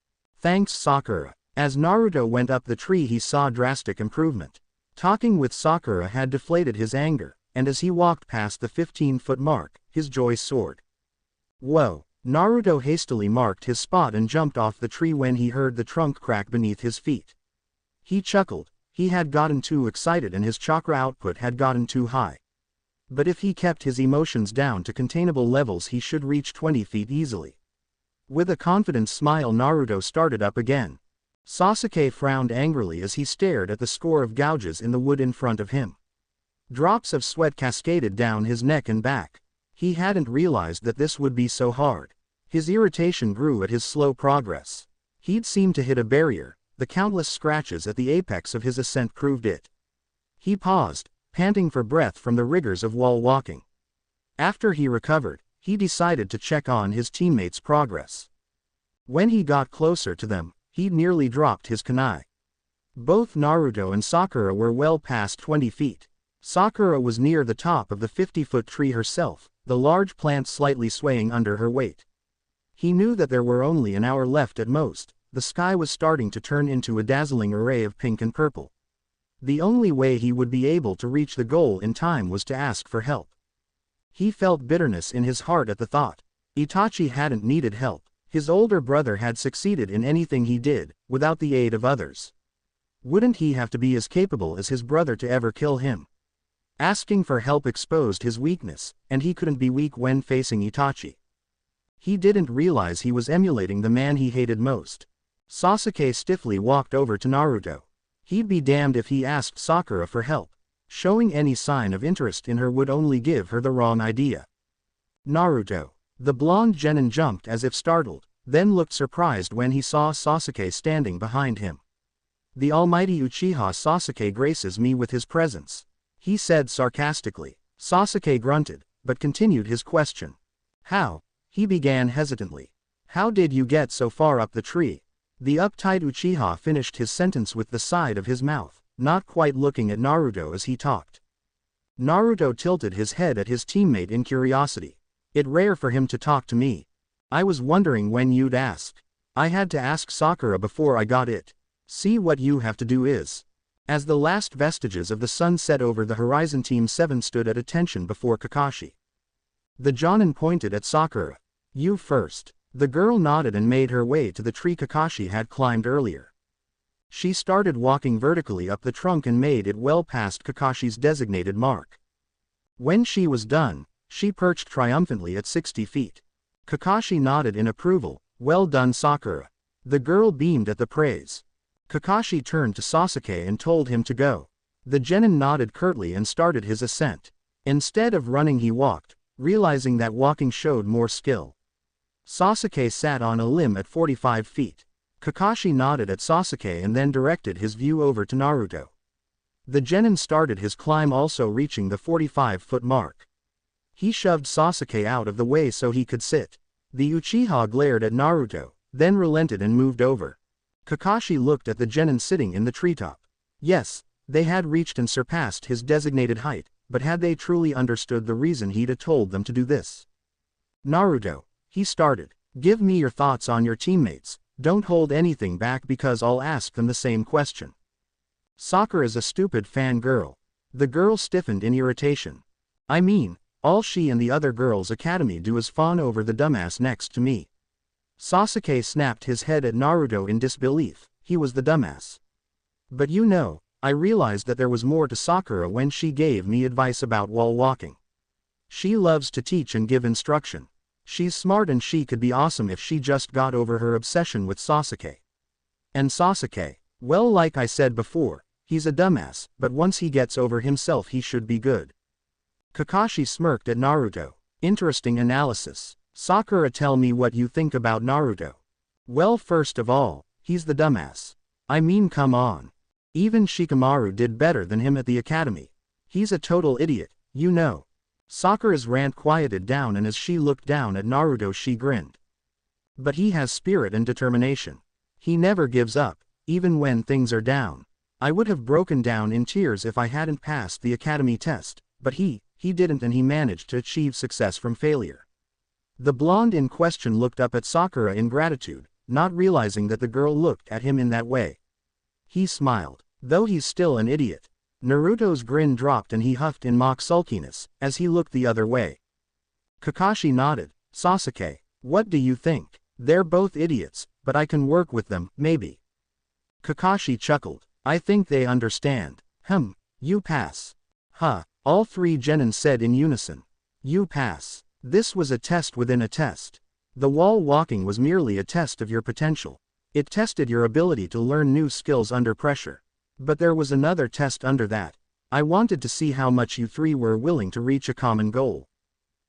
Thanks Sakura. As Naruto went up the tree he saw drastic improvement. Talking with Sakura had deflated his anger, and as he walked past the 15-foot mark, his joy soared. Whoa! Naruto hastily marked his spot and jumped off the tree when he heard the trunk crack beneath his feet. He chuckled. He had gotten too excited and his chakra output had gotten too high. But if he kept his emotions down to containable levels he should reach 20 feet easily. With a confident smile Naruto started up again. Sasuke frowned angrily as he stared at the score of gouges in the wood in front of him. Drops of sweat cascaded down his neck and back. He hadn't realized that this would be so hard. His irritation grew at his slow progress. He'd seemed to hit a barrier, the countless scratches at the apex of his ascent proved it. He paused, panting for breath from the rigors of wall walking. After he recovered, he decided to check on his teammates' progress. When he got closer to them, he'd nearly dropped his kunai. Both Naruto and Sakura were well past 20 feet. Sakura was near the top of the 50-foot tree herself, the large plant slightly swaying under her weight. He knew that there were only an hour left at most. The sky was starting to turn into a dazzling array of pink and purple. The only way he would be able to reach the goal in time was to ask for help. He felt bitterness in his heart at the thought. Itachi hadn't needed help. His older brother had succeeded in anything he did, without the aid of others. Wouldn't he have to be as capable as his brother to ever kill him? Asking for help exposed his weakness, and he couldn't be weak when facing Itachi. He didn't realize he was emulating the man he hated most. Sasuke stiffly walked over to Naruto. He'd be damned if he asked Sakura for help. Showing any sign of interest in her would only give her the wrong idea. Naruto. The blonde genin jumped as if startled. then looked surprised when he saw Sasuke standing behind him. "The almighty Uchiha Sasuke graces me with his presence," he said sarcastically. Sasuke grunted, but continued his question. "How?" he began hesitantly. "How did you get so far up the tree?" The uptight Uchiha finished his sentence with the side of his mouth, not quite looking at Naruto as he talked. Naruto tilted his head at his teammate in curiosity. "It's rare for him to talk to me. I was wondering when you'd ask. I had to ask Sakura before I got it. See what you have to do is." As the last vestiges of the sun set over the horizon, Team 7 stood at attention before Kakashi. The Jonin pointed at Sakura. "You first." The girl nodded and made her way to the tree Kakashi had climbed earlier. She started walking vertically up the trunk and made it well past Kakashi's designated mark. When she was done, she perched triumphantly at 60 feet. Kakashi nodded in approval. "Well done, Sakura." The girl beamed at the praise. Kakashi turned to Sasuke and told him to go. The genin nodded curtly and started his ascent. Instead of running he walked, realizing that walking showed more skill. Sasuke sat on a limb at 45 feet. Kakashi nodded at Sasuke and then directed his view over to Naruto. The genin started his climb, also reaching the 45-foot mark. He shoved Sasuke out of the way so he could sit. The Uchiha glared at Naruto, then relented and moved over. Kakashi looked at the genin sitting in the treetop. Yes, they had reached and surpassed his designated height, but had they truly understood the reason he'd told them to do this? "Naruto," he started, "give me your thoughts on your teammates. Don't hold anything back because I'll ask them the same question." "Sakura's a stupid fangirl." The girl stiffened in irritation. "I mean, all she and the other girls' academy do is fawn over the dumbass next to me." Sasuke snapped his head at Naruto in disbelief. He was the dumbass. "But you know, I realized that there was more to Sakura when she gave me advice about wall walking. She loves to teach and give instruction. She's smart and she could be awesome if she just got over her obsession with Sasuke. And Sasuke, well, like I said before, he's a dumbass, but once he gets over himself he should be good." Kakashi smirked at Naruto. "Interesting analysis. Sakura, tell me what you think about Naruto." "Well, first of all, he's the dumbass. I mean, come on. Even Shikamaru did better than him at the academy. He's a total idiot, you know." Sakura's rant quieted down, and as she looked down at Naruto she grinned. "But he has spirit and determination. He never gives up, even when things are down. I would have broken down in tears if I hadn't passed the academy test, but he didn't, and he managed to achieve success from failure." The blonde in question looked up at Sakura in gratitude, not realizing that the girl looked at him in that way. He smiled. "Though he's still an idiot." Naruto's grin dropped and he huffed in mock sulkiness, as he looked the other way. Kakashi nodded. "Sasuke, what do you think?" "They're both idiots, but I can work with them, maybe." Kakashi chuckled. "I think they understand." You pass." "Huh," all three genin said in unison. "You pass." This was a test within a test. The wall walking was merely a test of your potential. It tested your ability to learn new skills under pressure. But there was another test under that. I wanted to see how much you three were willing to reach a common goal.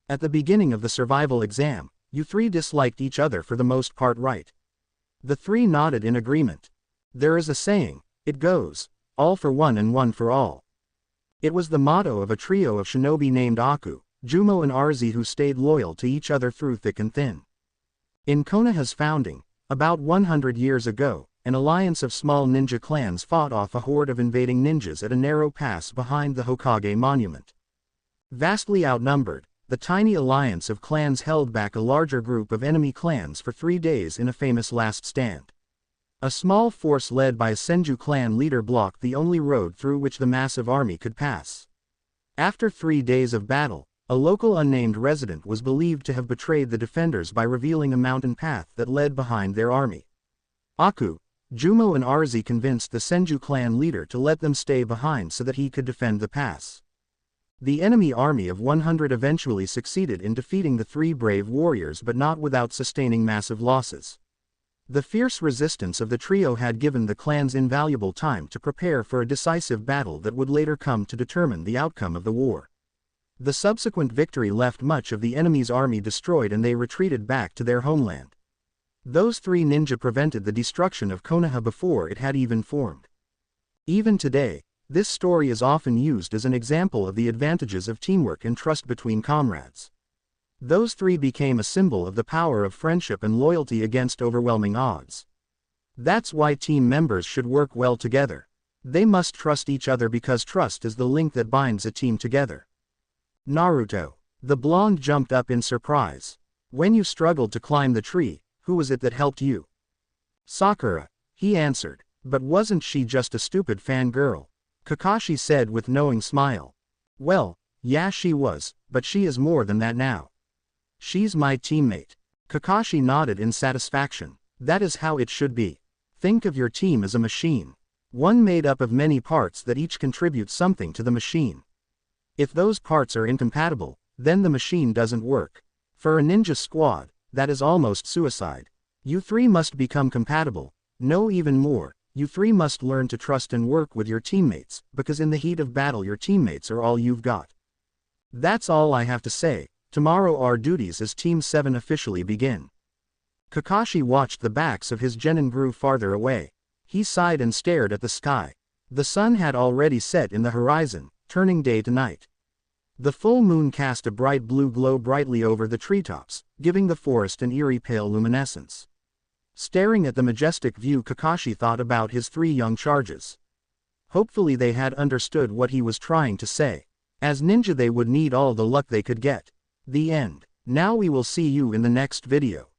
At the beginning of the survival exam, you three disliked each other for the most part, right? The three nodded in agreement. There is a saying, it goes, all for one and one for all. It was the motto of a trio of shinobi named Aku, Jumo and Arzi, who stayed loyal to each other through thick and thin. In Konoha's founding, about 100 years ago, an alliance of small ninja clans fought off a horde of invading ninjas at a narrow pass behind the Hokage monument. Vastly outnumbered, the tiny alliance of clans held back a larger group of enemy clans for 3 days in a famous last stand. A small force led by a Senju clan leader blocked the only road through which the massive army could pass. After 3 days of battle, a local unnamed resident was believed to have betrayed the defenders by revealing a mountain path that led behind their army. Aku, Jumo and Arzi convinced the Senju clan leader to let them stay behind so that he could defend the pass. The enemy army of 100 eventually succeeded in defeating the 3 brave warriors, but not without sustaining massive losses. The fierce resistance of the trio had given the clans invaluable time to prepare for a decisive battle that would later come to determine the outcome of the war. The subsequent victory left much of the enemy's army destroyed and they retreated back to their homeland. Those three ninja prevented the destruction of Konoha before it had even formed. Even today, this story is often used as an example of the advantages of teamwork and trust between comrades. Those three became a symbol of the power of friendship and loyalty against overwhelming odds. That's why team members should work well together. They must trust each other because trust is the link that binds a team together. Naruto. The blonde jumped up in surprise. When you struggled to climb the tree, who was it that helped you? Sakura, he answered. But wasn't she just a stupid fangirl? Kakashi said with knowing smile. Well, yeah she was, but she is more than that now. She's my teammate. Kakashi nodded in satisfaction. That is how it should be. Think of your team as a machine. One made up of many parts that each contribute something to the machine. If those parts are incompatible, then the machine doesn't work. For a ninja squad, that is almost suicide. You three must become compatible. No, even more, you three must learn to trust and work with your teammates, because in the heat of battle your teammates are all you've got. That's all I have to say. Tomorrow our duties as Team 7 officially begin. Kakashi watched the backs of his genin grew farther away. He sighed and stared at the sky. The sun had already set in the horizon, turning day to night. The full moon cast a bright blue glow brightly over the treetops, giving the forest an eerie pale luminescence. Staring at the majestic view, Kakashi thought about his three young charges. Hopefully they had understood what he was trying to say. As ninja they would need all the luck they could get. The end. Now we will see you in the next video.